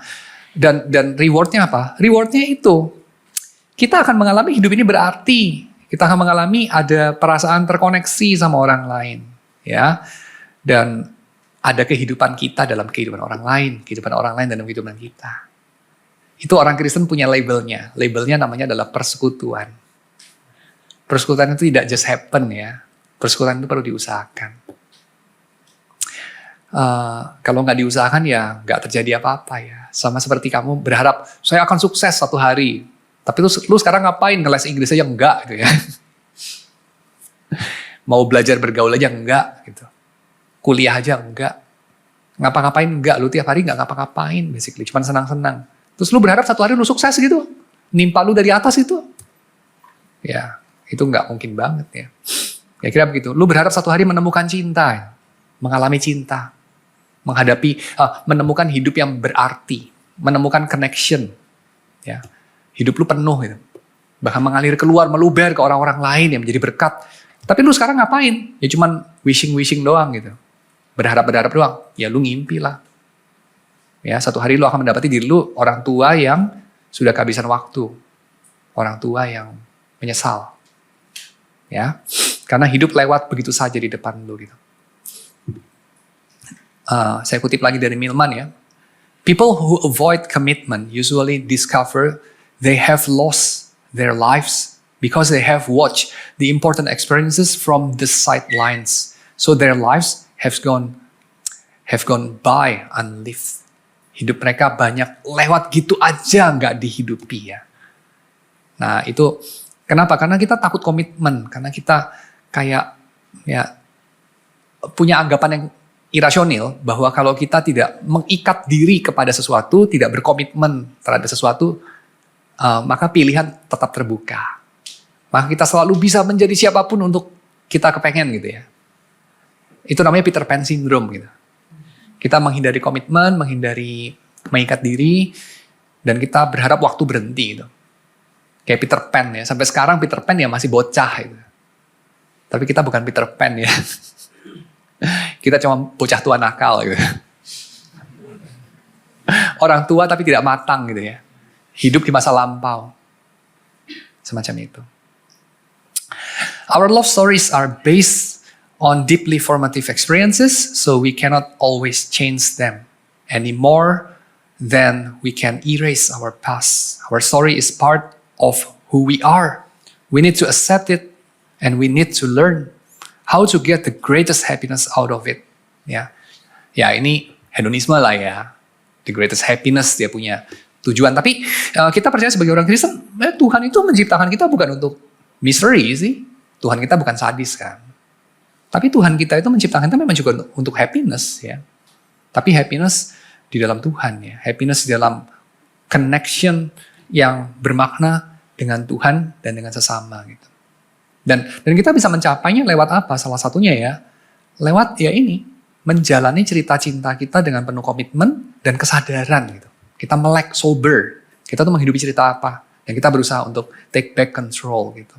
Dan rewardnya apa? Rewardnya itu kita akan mengalami hidup ini berarti. Kita akan mengalami ada perasaan terkoneksi sama orang lain, ya. Dan ada kehidupan kita dalam kehidupan orang lain dalam kehidupan kita. Itu orang Kristen punya labelnya. Labelnya namanya adalah persekutuan. Persekutuan itu tidak just happen ya. Persekutuan itu perlu diusahakan. Kalau nggak diusahakan ya nggak terjadi apa-apa ya. Sama seperti kamu berharap, saya akan sukses suatu hari. Tapi lu sekarang ngapain? Ngeles Inggris aja enggak gitu ya. Mau belajar bergaul aja enggak gitu. Kuliah aja enggak. Ngapa-ngapain enggak. Lu tiap hari nggak ngapa-ngapain basically. Cuman senang-senang. Terus lu berharap satu hari lu sukses gitu. Nimpa lu dari atas itu. Ya, itu nggak mungkin banget ya. Ya kira begitu. Lu berharap satu hari menemukan cinta. Mengalami cinta. Menemukan hidup yang berarti. Menemukan connection. Ya. Hidup lu penuh gitu. Bahkan mengalir keluar, meluber ke orang-orang lain yang menjadi berkat. Tapi lu sekarang ngapain? Ya cuman wishing-wishing doang gitu. Berharap-berharap doang. Ya lu ngimpi lah. Ya, satu hari lu akan mendapati diri lu orang tua yang sudah kehabisan waktu. Orang tua yang menyesal. Ya. Karena hidup lewat begitu saja di depan lu gitu. Saya kutip lagi dari Millman ya. People who avoid commitment usually discover they have lost their lives because they have watched the important experiences from the sidelines. So their lives have gone by unlived. Hidup mereka banyak lewat gitu aja nggak dihidupi ya. Nah itu kenapa? Karena kita takut komitmen. Karena kita kayak ya punya anggapan yang irasional bahwa kalau kita tidak mengikat diri kepada sesuatu, tidak berkomitmen terhadap sesuatu, maka pilihan tetap terbuka. Maka kita selalu bisa menjadi siapapun untuk kita kepengen gitu ya. Itu namanya Peter Pan syndrome gitu. Kita menghindari komitmen, menghindari mengikat diri, dan kita berharap waktu berhenti gitu. Kayak Peter Pan ya. Sampai sekarang Peter Pan ya masih bocah gitu. Tapi kita bukan Peter Pan ya. Kita cuma bocah tua nakal gitu. Orang tua tapi tidak matang gitu ya. Hidup di masa lampau. Semacam itu. Our love stories are based on deeply formative experiences, so we cannot always change them any more than we can erase our past. Our story is part of who we are. We need to accept it and we need to learn how to get the greatest happiness out of it. Ya, ya ini hedonisme lah ya. The greatest happiness dia punya tujuan. Tapi kita percaya sebagai orang Kristen, Tuhan itu menciptakan kita bukan untuk misery sih. Tuhan kita bukan sadis kan. Tapi Tuhan kita itu menciptakan kita memang juga untuk happiness ya. Tapi happiness di dalam Tuhan ya. Happiness di dalam connection yang bermakna dengan Tuhan dan dengan sesama gitu. Dan kita bisa mencapainya lewat apa? Salah satunya ya, lewat ya ini, menjalani cerita cinta kita dengan penuh komitmen dan kesadaran gitu. Kita melek sober. Kita tuh menghidupi cerita apa? Dan kita berusaha untuk take back control gitu.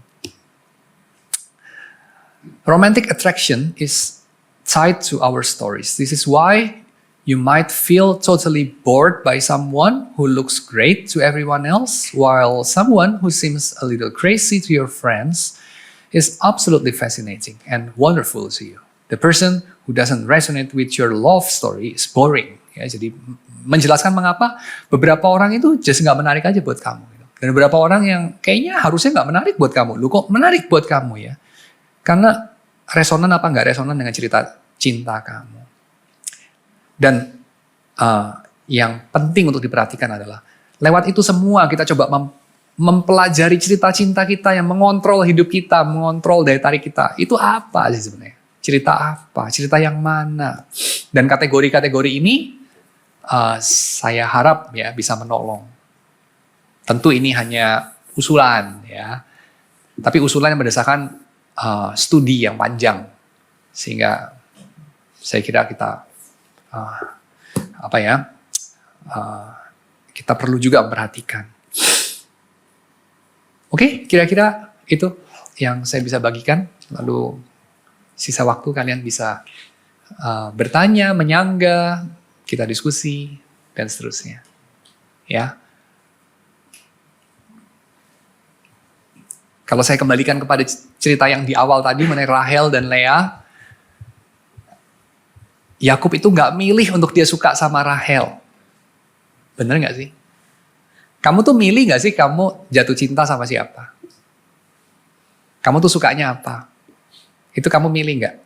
Romantic attraction is tied to our stories. This is why you might feel totally bored by someone who looks great to everyone else, while someone who seems a little crazy to your friends is absolutely fascinating and wonderful to you. The person who doesn't resonate with your love story is boring. Ya, jadi menjelaskan mengapa beberapa orang itu just nggak menarik aja buat kamu. Gitu. Dan beberapa orang yang kayaknya harusnya nggak menarik buat kamu. Lu kok menarik buat kamu ya? Karena resonan apa nggak resonan dengan cerita cinta kamu. Dan yang penting untuk diperhatikan adalah lewat itu semua kita coba mempelajari cerita cinta kita yang mengontrol hidup kita, mengontrol daya tarik kita. Itu apa sih sebenarnya? Cerita apa? Cerita yang mana? Dan kategori-kategori ini saya harap ya bisa menolong. Tentu ini hanya usulan ya. Tapi usulan yang berdasarkan studi yang panjang. Sehingga saya kira kita kita perlu juga memperhatikan. Oke, kira-kira itu yang saya bisa bagikan. Lalu sisa waktu kalian bisa bertanya, menyangga, kita diskusi, dan seterusnya. Ya. Kalau saya kembalikan kepada cerita yang di awal tadi mengenai Rahel dan Lea, Yakub itu nggak milih untuk dia suka sama Rahel. Bener nggak sih? Kamu tuh milih nggak sih kamu jatuh cinta sama siapa? Kamu tuh sukanya apa? Itu kamu milih nggak?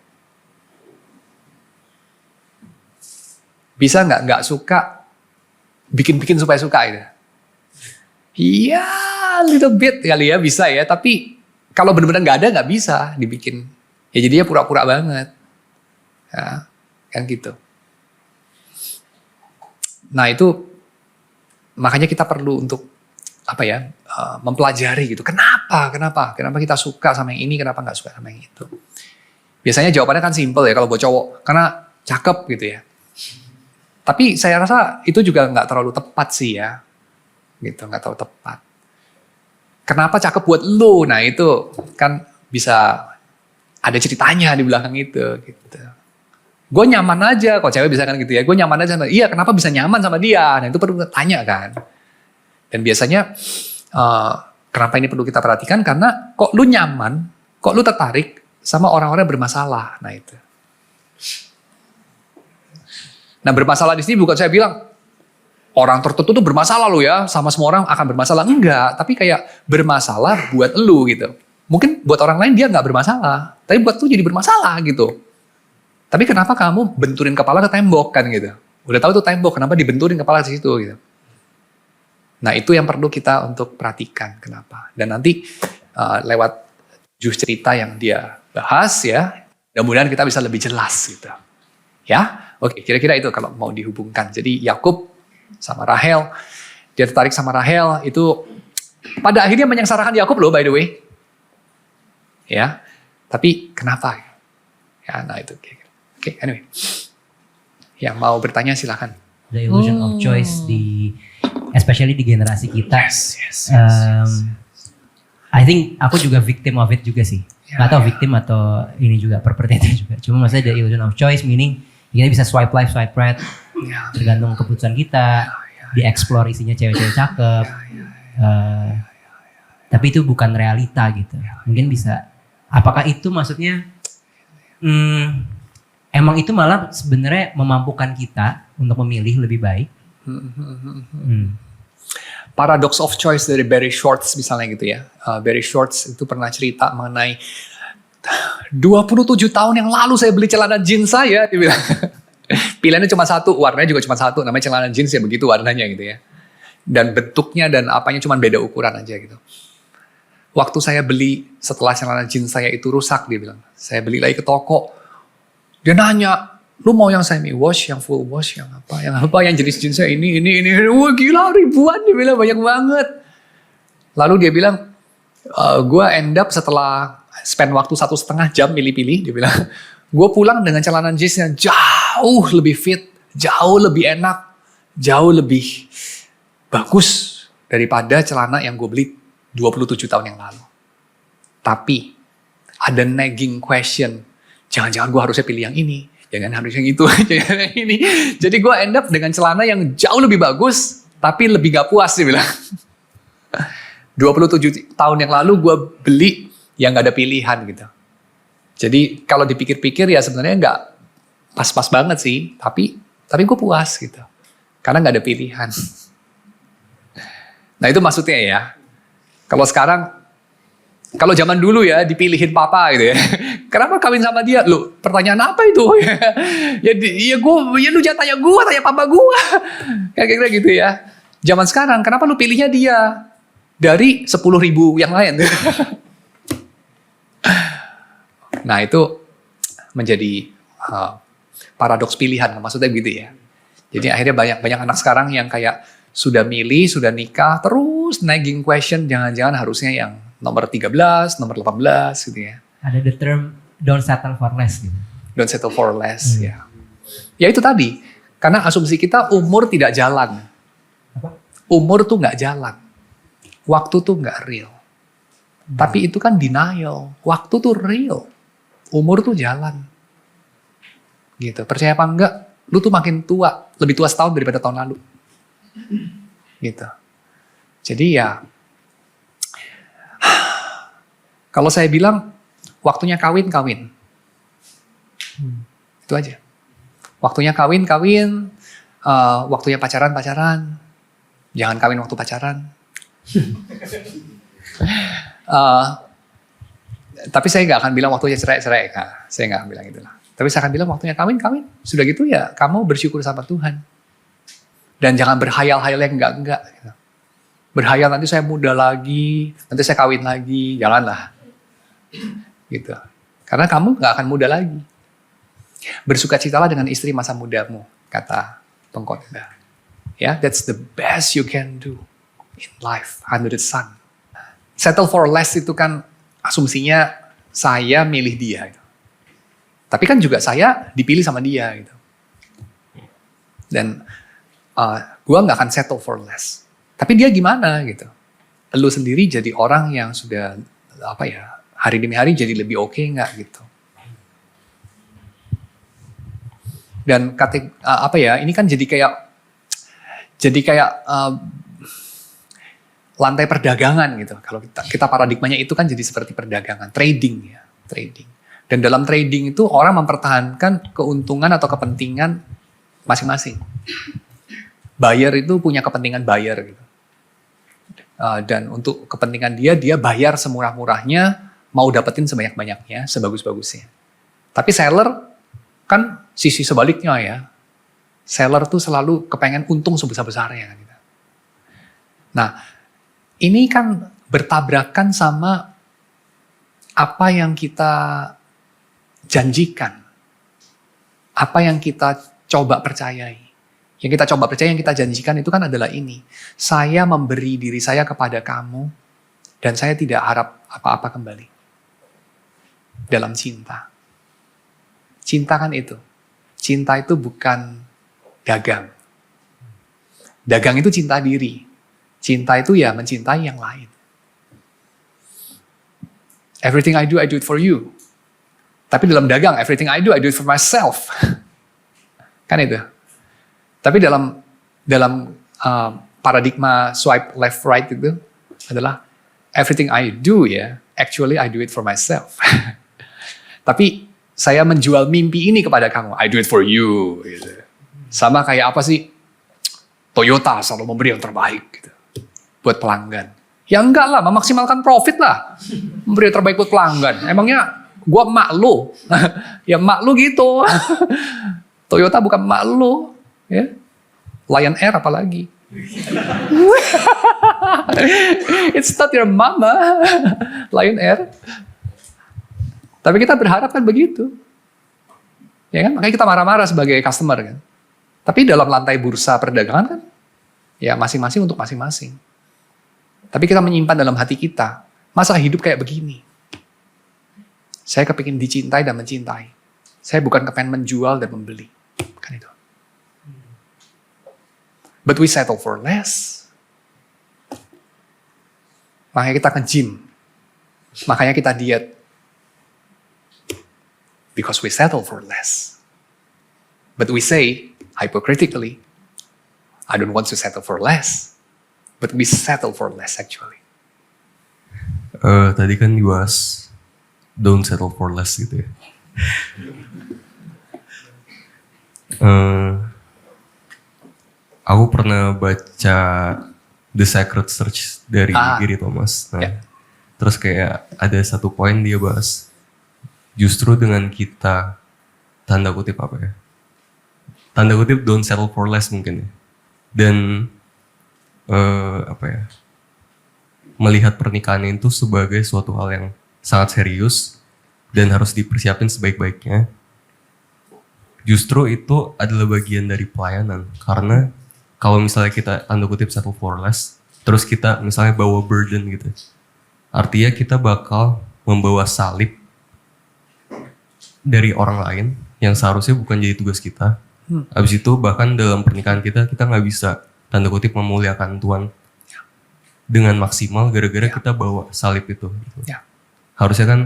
Bisa nggak suka, bikin-bikin supaya suka gitu? Iya, little bit kali ya, bisa ya. Tapi kalau benar-benar nggak ada, nggak bisa dibikin. Ya jadinya pura-pura banget. Ya, kan gitu. Nah itu makanya kita perlu untuk mempelajari gitu. Kenapa kita suka sama yang ini, kenapa nggak suka sama yang itu? Biasanya jawabannya kan simple ya kalau buat cowok, karena cakep gitu ya. Tapi saya rasa itu juga nggak terlalu tepat sih ya, gitu, nggak terlalu tepat. Kenapa cakep buat lo? Nah itu kan bisa ada ceritanya di belakang itu. Gitu. Gue nyaman aja, kok cewek bisa kan gitu ya. Gue nyaman aja sama dia. Iya, kenapa bisa nyaman sama dia? Nah itu perlu tanya kan. Dan biasanya kenapa ini perlu kita perhatikan? Karena kok lu nyaman, kok lu tertarik sama orang-orang yang bermasalah. Nah itu. Nah bermasalah di sini bukan saya bilang orang tertentu tuh bermasalah lu ya, sama semua orang akan bermasalah. Enggak, tapi kayak bermasalah buat lu gitu. Mungkin buat orang lain dia nggak bermasalah, tapi buat lu jadi bermasalah gitu. Tapi kenapa kamu benturin kepala ke tembok kan gitu? Udah tahu tuh tembok, kenapa dibenturin kepala ke situ gitu? Nah itu yang perlu kita untuk perhatikan kenapa. Dan nanti lewat jus cerita yang dia bahas ya, mudah-mudahan kita bisa lebih jelas gitu. Ya, oke, kira-kira itu kalau mau dihubungkan. Jadi Yakub sama Rahel, dia tertarik sama Rahel itu pada akhirnya menyengsarakan Yakub loh by the way. Ya, tapi kenapa? Ya, nah itu. Oke, anyway. Yang mau bertanya silahkan. The illusion of choice especially di generasi kita. Yes. I think aku juga victim of it juga sih. Gak tau victim atau ini juga perpetrator juga. Cuma maksudnya the illusion of choice meaning kita bisa swipe left, swipe right. Tergantung keputusan kita. Di-explore isinya cewek-cewek cakep. Tapi itu bukan realita gitu. Mungkin bisa. Apakah itu maksudnya emang itu malah sebenarnya memampukan kita untuk memilih lebih baik? Paradox of choice dari Barry Schwartz misalnya gitu ya. Barry Schwartz itu pernah cerita mengenai 27 tahun yang lalu saya beli celana jeans saya, dia bilang. Pilihannya cuma satu, warnanya juga cuma satu, namanya celana jeans ya begitu warnanya gitu ya. Dan bentuknya dan apanya cuma beda ukuran aja gitu. Waktu saya beli setelah celana jeans saya itu rusak, dia bilang. Saya beli lagi ke toko. Dia nanya, lu mau yang semi wash, yang full wash, yang apa, yang jenis jeansnya ini. Wah gila ribuan, dia bilang banyak banget. Lalu dia bilang, gue end up setelah spend waktu 1,5 jam pilih-pilih, dia bilang, gue pulang dengan celana jeans yang jauh lebih fit, jauh lebih enak, jauh lebih bagus daripada celana yang gue beli 27 tahun yang lalu. Tapi ada nagging question, jangan-jangan gue harusnya pilih yang ini, jangan harus yang itu, jangan yang ini. Jadi gue end up dengan celana yang jauh lebih bagus, tapi lebih gak puas dia bilang. 27 tahun yang lalu gue beli yang gak ada pilihan gitu. Jadi kalau dipikir-pikir ya sebenarnya gak pas-pas banget sih, tapi gue puas gitu. Karena gak ada pilihan. Nah itu maksudnya ya. Kalau sekarang, kalau zaman dulu ya dipilihin papa gitu ya. Kenapa kawin sama dia? Loh, pertanyaan apa itu? Lu jangan tanya gue, tanya papa gue. Kayak kira gitu ya. Zaman sekarang, kenapa lu pilihnya dia? Dari 10.000 yang lain. Nah itu menjadi paradoks pilihan, maksudnya gitu ya. Jadi akhirnya banyak anak sekarang yang kayak sudah milih, sudah nikah, terus nagging question, jangan-jangan harusnya yang nomor 13, nomor 18 gitu ya. Ada the term don't settle for less gitu. Don't settle for less, ya. Ya itu tadi, karena asumsi kita umur tidak jalan. Apa? Umur tuh nggak jalan. Waktu tuh nggak real. Tapi itu kan denial. Waktu tuh real. Umur tuh jalan. Gitu. Percaya apa enggak? Lu tuh makin tua. Lebih tua setahun daripada tahun lalu. Gitu. Jadi ya. Kalau saya bilang. Waktunya kawin. Itu aja. Waktunya kawin. Waktunya pacaran. Jangan kawin waktu pacaran. Tapi saya nggak akan bilang waktunya cerai. Nah, saya nggak bilang itulah. Tapi saya akan bilang waktunya kawin. Sudah gitu ya kamu bersyukur sama Tuhan. Dan jangan berhayal-hayal yang enggak. Gitu. Berhayal nanti saya muda lagi, nanti saya kawin lagi. Janganlah. Gitu. Karena kamu gak akan muda lagi. Bersukacitalah dengan istri masa mudamu, kata pengkhotbah. Ya, that's the best you can do in life under the sun. Settle for less itu kan asumsinya saya milih dia. Gitu. Tapi kan juga saya dipilih sama dia. Gitu. Dan gue gak akan settle for less. Tapi dia gimana gitu. Lu sendiri jadi orang yang sudah hari demi hari jadi lebih oke gak gitu. Dan ini kan jadi kayak lantai perdagangan gitu. Kalau kita paradigmanya itu kan jadi seperti perdagangan, trading. Dan dalam trading itu orang mempertahankan keuntungan atau kepentingan masing-masing. Buyer itu punya kepentingan buyer gitu. Dan untuk kepentingan dia bayar semurah-murahnya, mau dapetin sebanyak-banyaknya, sebagus-bagusnya. Tapi seller kan sisi sebaliknya ya. Seller tuh selalu kepengen untung sebesar-besarnya. Gitu. Nah, ini kan bertabrakan sama apa yang kita janjikan. Apa yang kita coba percayai. Yang kita coba percaya, yang kita janjikan itu kan adalah ini. Saya memberi diri saya kepada kamu dan saya tidak harap apa-apa kembali. Dalam cinta. Cinta kan itu. Cinta itu bukan dagang. Dagang itu cinta diri. Cinta itu ya mencintai yang lain. Everything I do it for you. Tapi dalam dagang, everything I do it for myself. Kan itu. Tapi dalam paradigma swipe left right itu adalah everything I do actually I do it for myself. Tapi saya menjual mimpi ini kepada kamu, I do it for you. Gitu. Sama kayak apa sih? Toyota selalu memberi yang terbaik gitu, buat pelanggan. Ya enggak lah, memaksimalkan profit lah. Memberi yang terbaik buat pelanggan. Emangnya gua emak lu? Ya emak lu gitu. Toyota bukan emak lu. Ya. Lion Air apalagi. It's not your mama. Lion Air. Tapi kita berharap kan begitu. Ya kan? Makanya kita marah-marah sebagai customer kan. Tapi dalam lantai bursa perdagangan kan, ya masing-masing untuk masing-masing. Tapi kita menyimpan dalam hati kita, masa hidup kayak begini. Saya kepingin dicintai dan mencintai. Saya bukan kepengen menjual dan membeli. Kan itu. But we settle for less. Makanya kita ke gym. Makanya kita diet. Because we settle for less. But we say, hypocritically, I don't want to settle for less. But we settle for less actually. Tadi kan dibahas don't settle for less gitu ya. Aku pernah baca The Sacred Search dari Gary Thomas. Nah, terus kayak ada satu poin dia bahas, justru dengan kita tanda kutip tanda kutip don't settle for less mungkin ya. Dan melihat pernikahan itu sebagai suatu hal yang sangat serius dan harus dipersiapin sebaik-baiknya. Justru itu adalah bagian dari pelayanan. Karena kalau misalnya kita tanda kutip settle for less, terus kita misalnya bawa burden gitu, artinya kita bakal membawa salib dari orang lain yang seharusnya bukan jadi tugas kita. Habis itu bahkan dalam pernikahan kita nggak bisa tanda kutip memuliakan Tuhan dengan maksimal gara-gara kita bawa salib itu. Gitu. Harusnya kan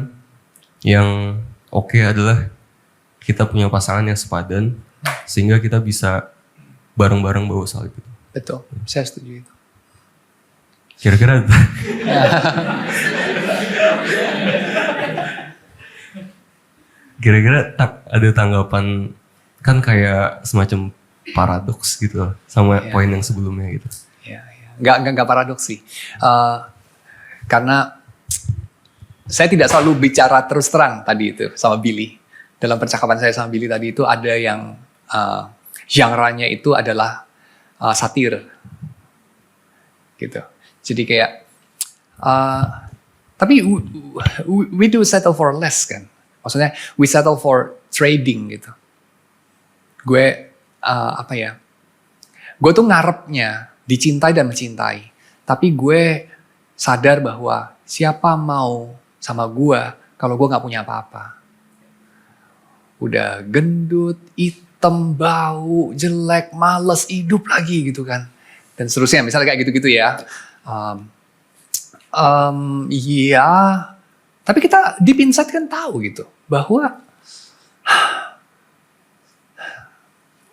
yang oke adalah kita punya pasangan yang sepadan sehingga kita bisa bareng-bareng bawa salib itu. Betul, saya setuju itu. Kira-kira ada tanggapan, kan kayak semacam paradoks gitu sama poin yang sebelumnya gitu. Nggak paradoks sih. Karena saya tidak selalu bicara terus terang tadi itu sama Billy. dalam percakapan saya sama Billy tadi itu ada yang genre-nya itu adalah satir, gitu. Jadi kayak, tapi we do settle for less kan. Maksudnya we settle for trading gitu. Gue gue tuh ngarepnya dicintai dan mencintai. Tapi gue sadar bahwa siapa mau sama gue kalau gue gak punya apa-apa. Udah gendut, hitam, bau, jelek, males, hidup lagi gitu kan. Dan seterusnya, misalnya kayak gitu-gitu ya. Iya, tapi kita deep inside kan tahu gitu. Bahwa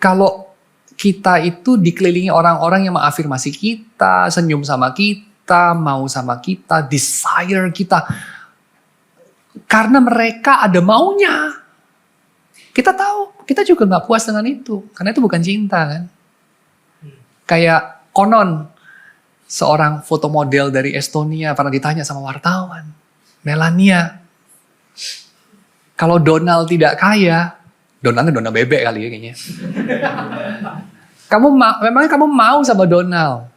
kalau kita itu dikelilingi orang-orang yang mengafirmasi kita, senyum sama kita, mau sama kita, desire kita. Karena mereka ada maunya. Kita tahu, kita juga gak puas dengan itu. Karena itu bukan cinta kan. Kayak konon, seorang foto model dari Estonia pernah ditanya sama wartawan. Melania, kalau Donald tidak kaya, Donald bebek kali ya kayaknya. Memangnya kamu mau sama Donald?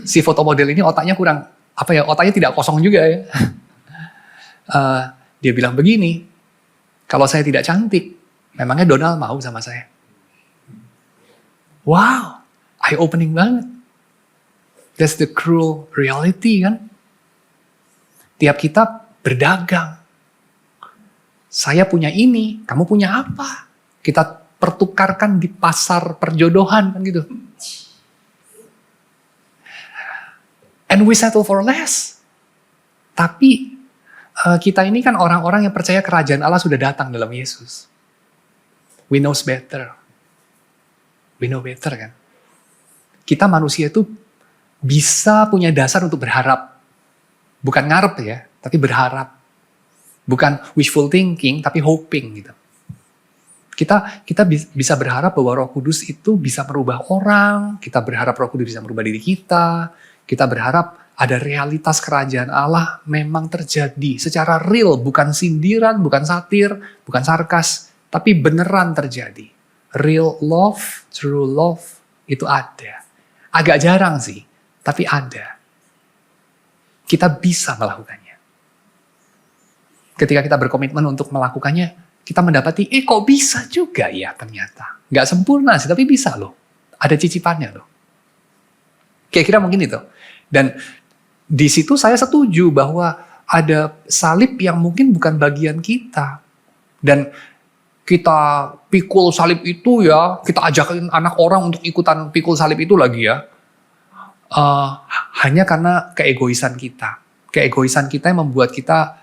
Si foto model ini otaknya kurang, otaknya tidak kosong juga ya. Dia bilang begini, kalau saya tidak cantik, memangnya Donald mau sama saya? Wow, eye-opening banget. That's the cruel reality kan. Tiap kita berdagang. Saya punya ini, kamu punya apa? Kita pertukarkan di pasar perjodohan kan gitu. And we settle for less. Tapi kita ini kan orang-orang yang percaya kerajaan Allah sudah datang dalam Yesus. We know better. We know better kan. Kita manusia itu bisa punya dasar untuk berharap. Bukan ngarep ya, tapi berharap. Bukan wishful thinking, tapi hoping gitu. Kita bisa berharap bahwa Roh Kudus itu bisa merubah orang. Kita berharap Roh Kudus bisa merubah diri kita. Kita berharap ada realitas kerajaan Allah memang terjadi secara real. Bukan sindiran, bukan satir, bukan sarkas. Tapi beneran terjadi. Real love, true love itu ada. Agak jarang sih. Tapi ada. Kita bisa melakukannya. Ketika kita berkomitmen untuk melakukannya, kita mendapati, kok bisa juga ya ternyata. Gak sempurna sih, tapi bisa loh. Ada cicipannya loh. Kira-kira mungkin itu. Dan di situ saya setuju bahwa ada salib yang mungkin bukan bagian kita. Dan kita pikul salib itu ya, kita ajakin anak orang untuk ikutan pikul salib itu lagi ya. Hanya karena keegoisan kita. Keegoisan kita yang membuat kita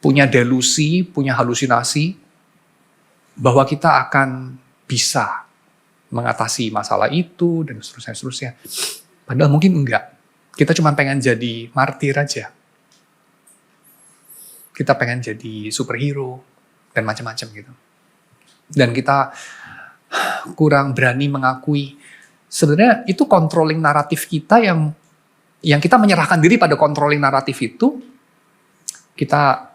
punya delusi, punya halusinasi, bahwa kita akan bisa mengatasi masalah itu, dan seterusnya. Padahal mungkin enggak. Kita cuma pengen jadi martir aja. Kita pengen jadi superhero, dan macam-macam gitu. Dan kita kurang berani mengakui sebenarnya itu controlling naratif kita yang kita menyerahkan diri pada controlling naratif itu, kita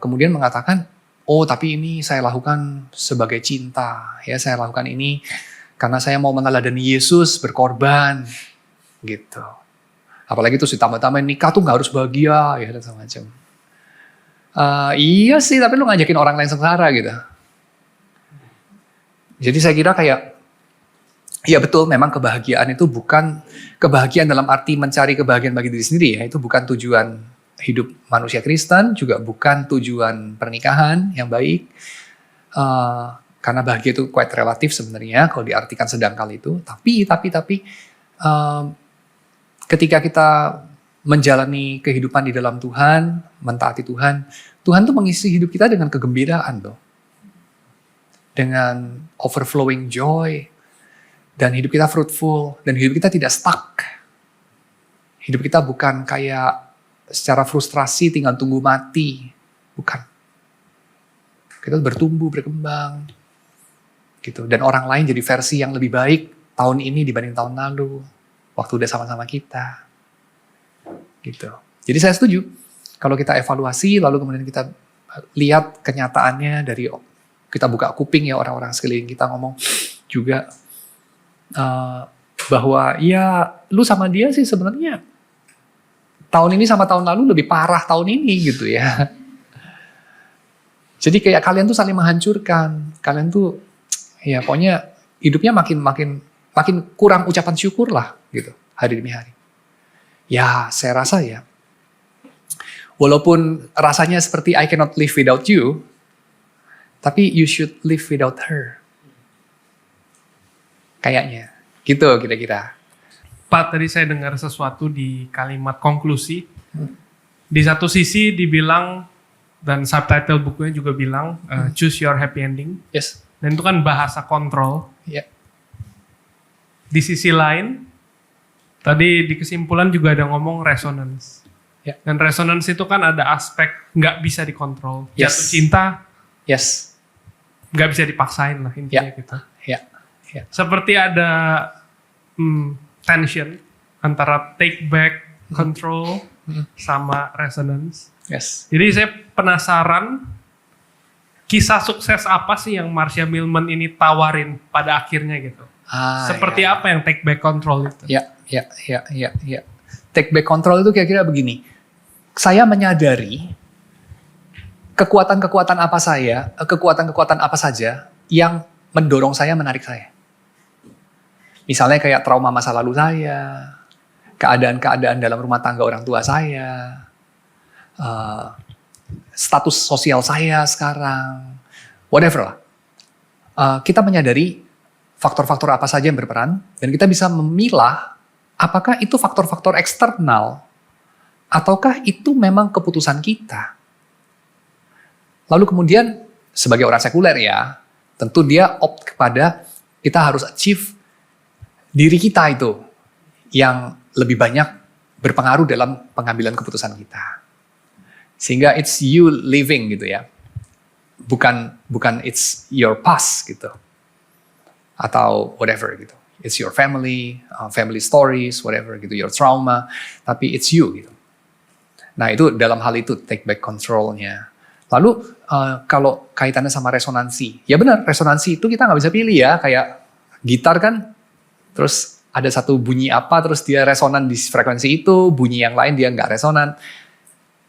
kemudian mengatakan, oh tapi ini saya lakukan sebagai cinta, ya saya lakukan ini karena saya mau meneladani Yesus berkorban, gitu. Apalagi itu ditambah-tambah nikah tuh nggak harus bahagia, ya dan semacam. Iya sih, tapi lu ngajakin orang lain sengsara gitu. Jadi saya kira kayak, ya betul, memang kebahagiaan itu bukan kebahagiaan dalam arti mencari kebahagiaan bagi diri sendiri ya. Itu bukan tujuan hidup manusia Kristen, juga bukan tujuan pernikahan yang baik. Karena bahagia itu quite relatif sebenarnya kalau diartikan sedangkal itu. Tapi ketika kita menjalani kehidupan di dalam Tuhan, mentaati Tuhan, Tuhan tuh mengisi hidup kita dengan kegembiraan tuh. Dengan overflowing joy. Dan hidup kita fruitful. Dan hidup kita tidak stuck. Hidup kita bukan kayak secara frustrasi tinggal tunggu mati. Bukan. Kita bertumbuh, berkembang. Gitu. Dan orang lain jadi versi yang lebih baik tahun ini dibanding tahun lalu. Waktu udah sama-sama kita. Gitu. Jadi saya setuju. Kalau kita evaluasi, lalu kemudian kita lihat kenyataannya dari kita buka kuping ya orang-orang sekeliling kita ngomong juga bahwa ya lu sama dia sih sebenarnya tahun ini sama tahun lalu lebih parah tahun ini gitu ya. Jadi kayak kalian tuh saling menghancurkan, kalian tuh ya pokoknya hidupnya makin kurang ucapan syukur lah gitu hari demi hari. Ya saya rasa ya, walaupun rasanya seperti I cannot live without you, tapi you should live without her. Kayaknya, gitu kira-kira. Pak, tadi saya dengar sesuatu di kalimat konklusi. Di satu sisi dibilang, dan subtitle bukunya juga bilang, choose your happy ending. Yes. Dan itu kan bahasa kontrol. Ya. Di sisi lain, tadi di kesimpulan juga ada ngomong resonance. Ya. Dan resonance itu kan ada aspek nggak bisa dikontrol. Yes. Jatuh cinta, Yes. nggak bisa dipaksain lah intinya gitu. Ya. Ya. Seperti ada tension antara take back, control, sama resonance. Yes. Jadi saya penasaran kisah sukses apa sih yang Marcia Milman ini tawarin pada akhirnya gitu. Seperti apa yang take back control itu? Ya. Take back control itu kira-kira begini. Saya menyadari kekuatan-kekuatan apa saja yang mendorong saya, menarik saya. Misalnya kayak trauma masa lalu saya, keadaan-keadaan dalam rumah tangga orang tua saya, status sosial saya sekarang, whatever lah. Kita menyadari faktor-faktor apa saja yang berperan, dan kita bisa memilah apakah itu faktor-faktor eksternal, ataukah itu memang keputusan kita. Lalu kemudian, sebagai orang sekuler ya, tentu dia opt kepada kita harus achieve diri kita itu yang lebih banyak berpengaruh dalam pengambilan keputusan kita. Sehingga it's you living gitu ya. Bukan it's your past gitu. Atau whatever gitu. It's your family, family stories, whatever gitu, your trauma, tapi it's you gitu. Nah itu dalam hal itu take back control-nya. Lalu kalau kaitannya sama resonansi, ya benar resonansi itu kita nggak bisa pilih ya, kayak gitar kan, terus ada satu bunyi apa, terus dia resonan di frekuensi itu, bunyi yang lain dia nggak resonan.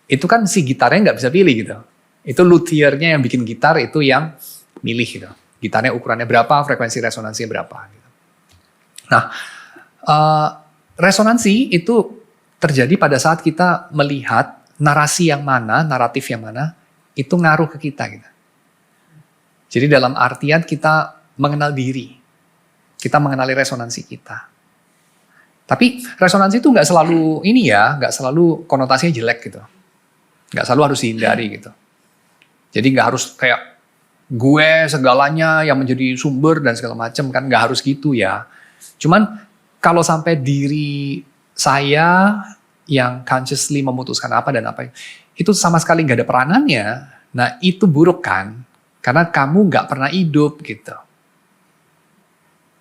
Itu kan si gitarnya nggak bisa pilih gitu. Itu luthiernya yang bikin gitar itu yang milih gitu. Gitarnya ukurannya berapa, frekuensi resonansinya berapa. Gitu. Nah, resonansi itu terjadi pada saat kita melihat narasi yang mana, naratif yang mana, itu ngaruh ke kita. Gitu. Jadi dalam artian kita mengenal diri. Kita mengenali resonansi kita. Tapi resonansi itu nggak selalu ini ya, nggak selalu konotasinya jelek gitu. Nggak selalu harus dihindari gitu. Jadi nggak harus kayak gue segalanya yang menjadi sumber dan segala macam, kan nggak harus gitu ya. Cuman kalau sampai diri saya yang consciously memutuskan apa dan apa, itu sama sekali nggak ada peranannya, nah itu buruk kan? Karena kamu nggak pernah hidup gitu.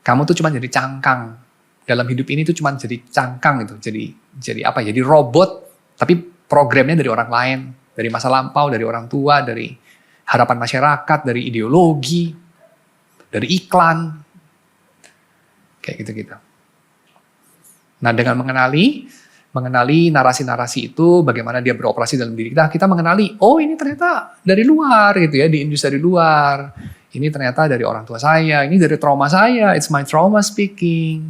Kamu tuh cuma jadi cangkang. Dalam hidup ini tuh cuma jadi cangkang gitu. Jadi apa? Jadi robot, tapi programnya dari orang lain, dari masa lampau, dari orang tua, dari harapan masyarakat, dari ideologi, dari iklan. Kayak gitu-gitu. Nah, dengan mengenali narasi-narasi itu, bagaimana dia beroperasi dalam diri kita, kita mengenali, oh ini ternyata dari luar gitu ya, di industri dari luar. Ini ternyata dari orang tua saya, ini dari trauma saya, it's my trauma speaking.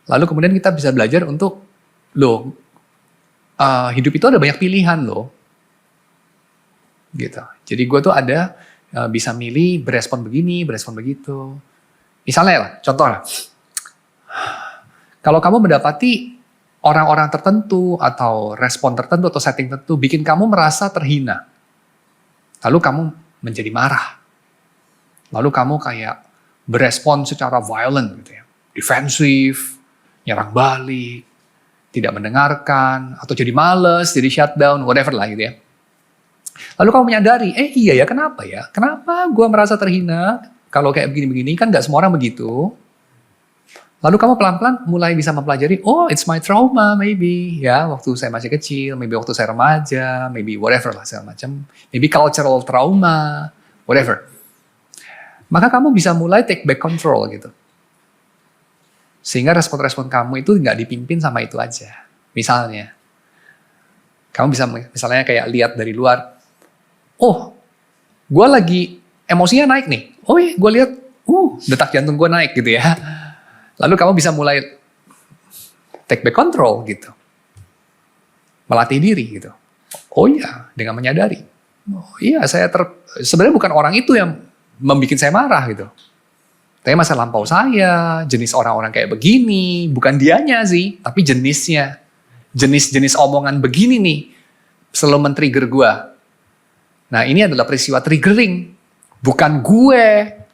Lalu kemudian kita bisa belajar untuk, hidup itu ada banyak pilihan loh. Gitu. Jadi gue tuh ada, bisa milih berespon begini, berespon begitu. Misalnya lah, contoh lah. Kalau kamu mendapati orang-orang tertentu atau respon tertentu atau setting tertentu bikin kamu merasa terhina. Lalu kamu menjadi marah. Lalu kamu kayak berespon secara violent gitu ya. Defensif, nyerang balik, tidak mendengarkan, atau jadi males, jadi shutdown, whatever lah gitu ya. Lalu kamu menyadari, iya ya kenapa ya? Kenapa gue merasa terhina? Kalau kayak begini-begini kan gak semua orang begitu. Lalu kamu pelan-pelan mulai bisa mempelajari, oh it's my trauma maybe. Ya, waktu saya masih kecil, maybe waktu saya remaja, maybe whatever lah segala macam. Maybe cultural trauma, whatever. Maka kamu bisa mulai take back control gitu. Sehingga respon-respon kamu itu nggak dipimpin sama itu aja. Misalnya, kamu bisa misalnya kayak lihat dari luar, oh, gue lagi emosinya naik nih. Oh iya, gue lihat, detak jantung gue naik gitu ya. Lalu kamu bisa mulai take back control gitu. Melatih diri gitu. Oh iya, dengan menyadari. Oh iya, sebenarnya bukan orang itu yang membuat saya marah gitu. Tapi masa lampau saya, jenis orang-orang kayak begini, bukan dianya sih, tapi jenisnya. Jenis-jenis omongan begini nih, selalu men-trigger gue. Nah ini adalah peristiwa triggering. Bukan gue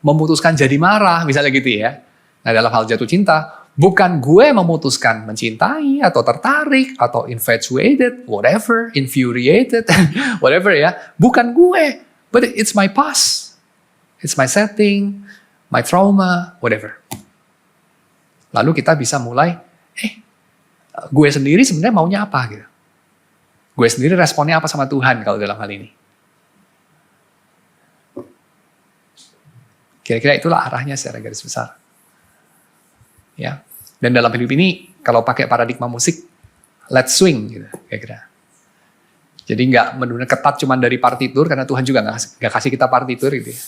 memutuskan jadi marah, misalnya gitu ya. Nah dalam hal jatuh cinta, bukan gue memutuskan mencintai, atau tertarik, atau infatuated, whatever, infuriated, whatever ya. Bukan gue, but it's my past. It's my setting, my trauma, whatever. Lalu kita bisa mulai, gue sendiri sebenarnya maunya apa gitu. Gue sendiri responnya apa sama Tuhan kalau dalam hal ini. Kira-kira itulah arahnya secara garis besar. Ya. Dan dalam hidup ini, kalau pakai paradigma musik, let's swing gitu, kira-kira. Jadi nggak benar-benar ketat cuma dari partitur, karena Tuhan juga nggak kasih kita partitur gitu ya.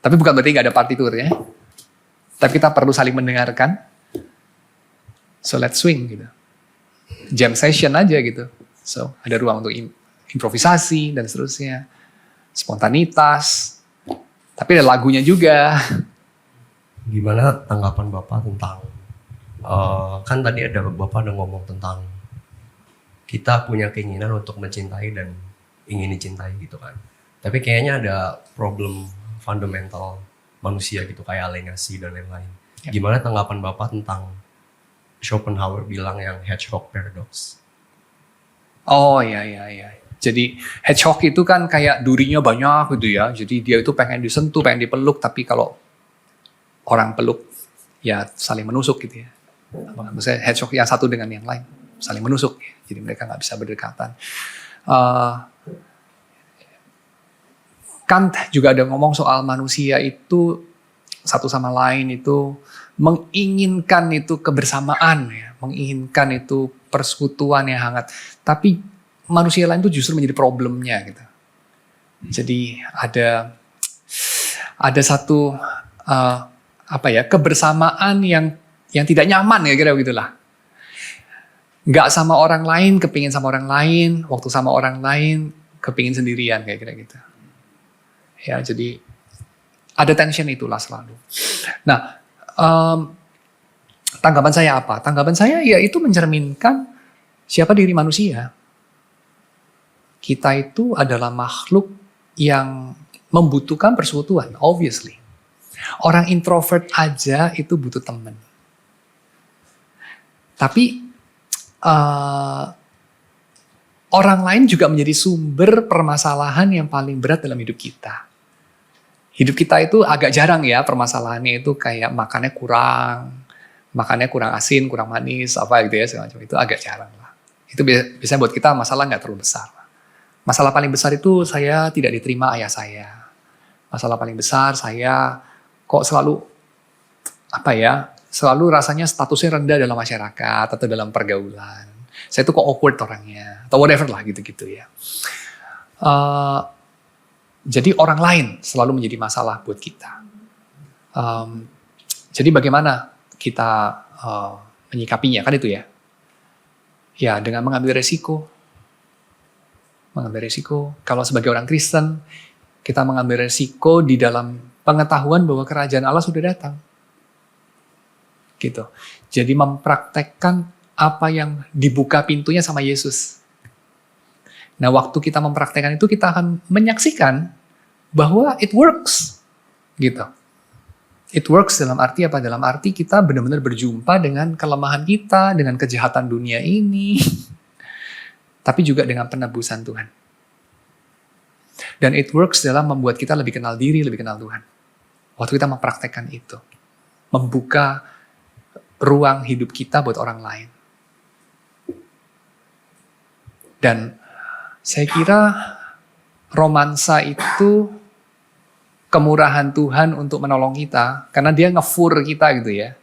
Tapi bukan berarti nggak ada partiturnya. Tapi kita perlu saling mendengarkan. So let's swing gitu. Jam session aja gitu. So ada ruang untuk improvisasi dan seterusnya. Spontanitas. Tapi ada lagunya juga. Gimana tanggapan Bapak tentang, kan tadi ada Bapak ada ngomong tentang kita punya keinginan untuk mencintai dan ingin dicintai gitu kan. Tapi kayaknya ada problem fundamental manusia gitu, kayak alienasi dan lain-lain. Ya. Gimana tanggapan Bapak tentang Schopenhauer bilang yang hedgehog paradox? Oh iya. Jadi hedgehog itu kan kayak durinya banyak gitu ya. Jadi dia itu pengen disentuh, pengen dipeluk. Tapi kalau orang peluk ya saling menusuk gitu ya. Maksudnya hedgehog yang satu dengan yang lain saling menusuk. Ya. Jadi mereka nggak bisa berdekatan. Kant juga ada ngomong soal manusia itu satu sama lain itu menginginkan itu kebersamaan, ya, menginginkan itu persekutuan yang hangat. Tapi manusia lain itu justru menjadi problemnya gitu. Jadi ada satu kebersamaan yang tidak nyaman ya kira begitulah. Nggak sama orang lain, kepingin sama orang lain, waktu sama orang lain, kepingin sendirian kayak kira gitu. Ya jadi ada tension itulah selalu. Nah. Tanggapan saya apa? Tanggapan saya ya itu mencerminkan siapa diri manusia. Kita itu adalah makhluk yang membutuhkan persekutuan, obviously. Orang introvert aja itu butuh teman. Tapi orang lain juga menjadi sumber permasalahan yang paling berat dalam hidup kita. Hidup kita itu agak jarang ya permasalahannya itu kayak makannya kurang asin, kurang manis, apa gitu ya segala macam itu agak jarang lah. Itu biasanya buat kita masalah nggak terlalu besar. Masalah paling besar itu saya tidak diterima ayah saya. Masalah paling besar saya kok selalu selalu rasanya statusnya rendah dalam masyarakat atau dalam pergaulan. Saya tuh kok awkward orangnya atau whatever lah gitu-gitu ya. Jadi orang lain selalu menjadi masalah buat kita. Jadi bagaimana kita menyikapinya kan itu ya? Ya dengan mengambil resiko. Mengambil resiko. Kalau sebagai orang Kristen kita mengambil resiko di dalam pengetahuan bahwa kerajaan Allah sudah datang. Gitu. Jadi mempraktekkan apa yang dibuka pintunya sama Yesus. Nah, waktu kita mempraktekkan itu kita akan menyaksikan bahwa it works. Gitu. It works dalam arti apa? Dalam arti kita benar-benar berjumpa dengan kelemahan kita, dengan kejahatan dunia ini, tapi juga dengan penebusan Tuhan. Dan it works dalam membuat kita lebih kenal diri, lebih kenal Tuhan. Waktu kita mempraktekkan itu. Membuka ruang hidup kita buat orang lain. Dan saya kira romansa itu kemurahan Tuhan untuk menolong kita, karena dia ngefur kita gitu ya.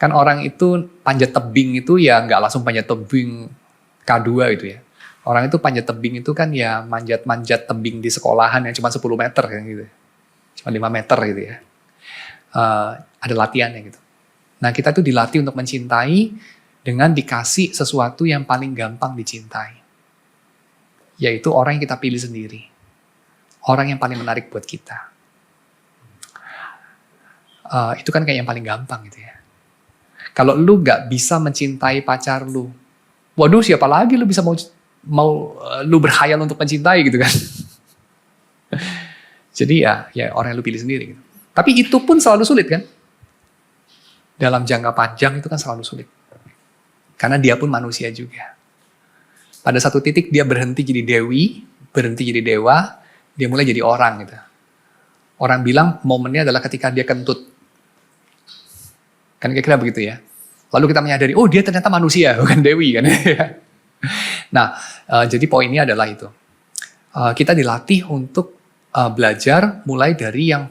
Kan orang itu panjat tebing itu ya nggak langsung panjat tebing K2 gitu ya. Orang itu panjat tebing itu kan ya manjat-manjat tebing di sekolahan yang cuma 10 meter kan gitu. Cuma 5 meter gitu ya. Ada latihannya gitu. Nah kita tuh dilatih untuk mencintai dengan dikasih sesuatu yang paling gampang dicintai. Yaitu orang yang kita pilih sendiri. Orang yang paling menarik buat kita. Itu kan kayak yang paling gampang gitu ya. Kalau lu gak bisa mencintai pacar lu, waduh siapa lagi lu bisa mau lu berkhayal untuk mencintai gitu kan. Jadi ya orang yang lu pilih sendiri gitu. Tapi itu pun selalu sulit kan. Dalam jangka panjang itu kan selalu sulit. Karena dia pun manusia juga. Pada satu titik dia berhenti jadi dewi, berhenti jadi dewa, dia mulai jadi orang gitu. Orang bilang momennya adalah ketika dia kentut. Kan kira-kira begitu ya. Lalu kita menyadari, oh dia ternyata manusia, bukan dewi kan. Nah, jadi poinnya adalah itu. Kita dilatih untuk belajar mulai dari yang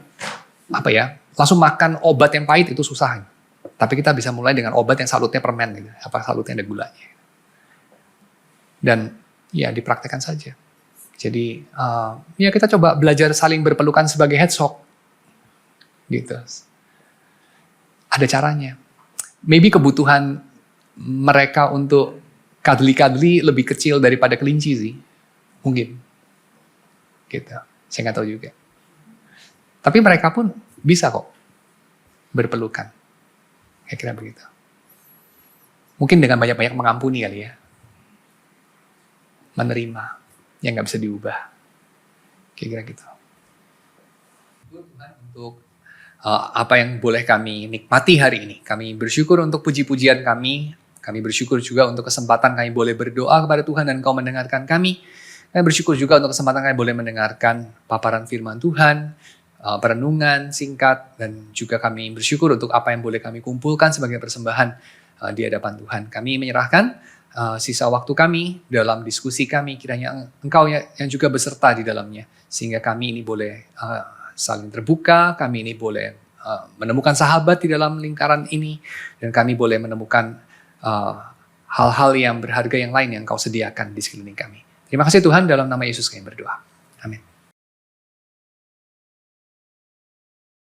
langsung makan obat yang pahit itu susah. Tapi kita bisa mulai dengan obat yang salutnya permen gitu, salutnya ada gulanya. Dan ya dipraktekkan saja. Jadi ya kita coba belajar saling berpelukan sebagai headshot. Gitu. Ada caranya. Maybe kebutuhan mereka untuk cuddly-cuddly lebih kecil daripada kelinci sih. Mungkin. Gitu. Saya nggak tahu juga. Tapi mereka pun bisa kok berpelukan. Kira-kira begitu. Mungkin dengan banyak-banyak mengampuni kali ya. Menerima. Yang nggak bisa diubah. Kira-kira gitu. Tuhan untuk apa yang boleh kami nikmati hari ini. Kami bersyukur untuk puji-pujian kami. Kami bersyukur juga untuk kesempatan kami boleh berdoa kepada Tuhan dan Kau mendengarkan kami. Kami bersyukur juga untuk kesempatan kami boleh mendengarkan paparan firman Tuhan, perenungan singkat, dan juga kami bersyukur untuk apa yang boleh kami kumpulkan sebagai persembahan di hadapan Tuhan. Kami menyerahkan sisa waktu kami dalam diskusi kami, kiranya Engkau yang juga beserta di dalamnya, sehingga kami ini boleh saling terbuka, kami ini boleh menemukan sahabat di dalam lingkaran ini, dan kami boleh menemukan hal-hal yang berharga yang lain yang Kau sediakan di sekeliling kami. Terima kasih Tuhan, dalam nama Yesus kami berdoa.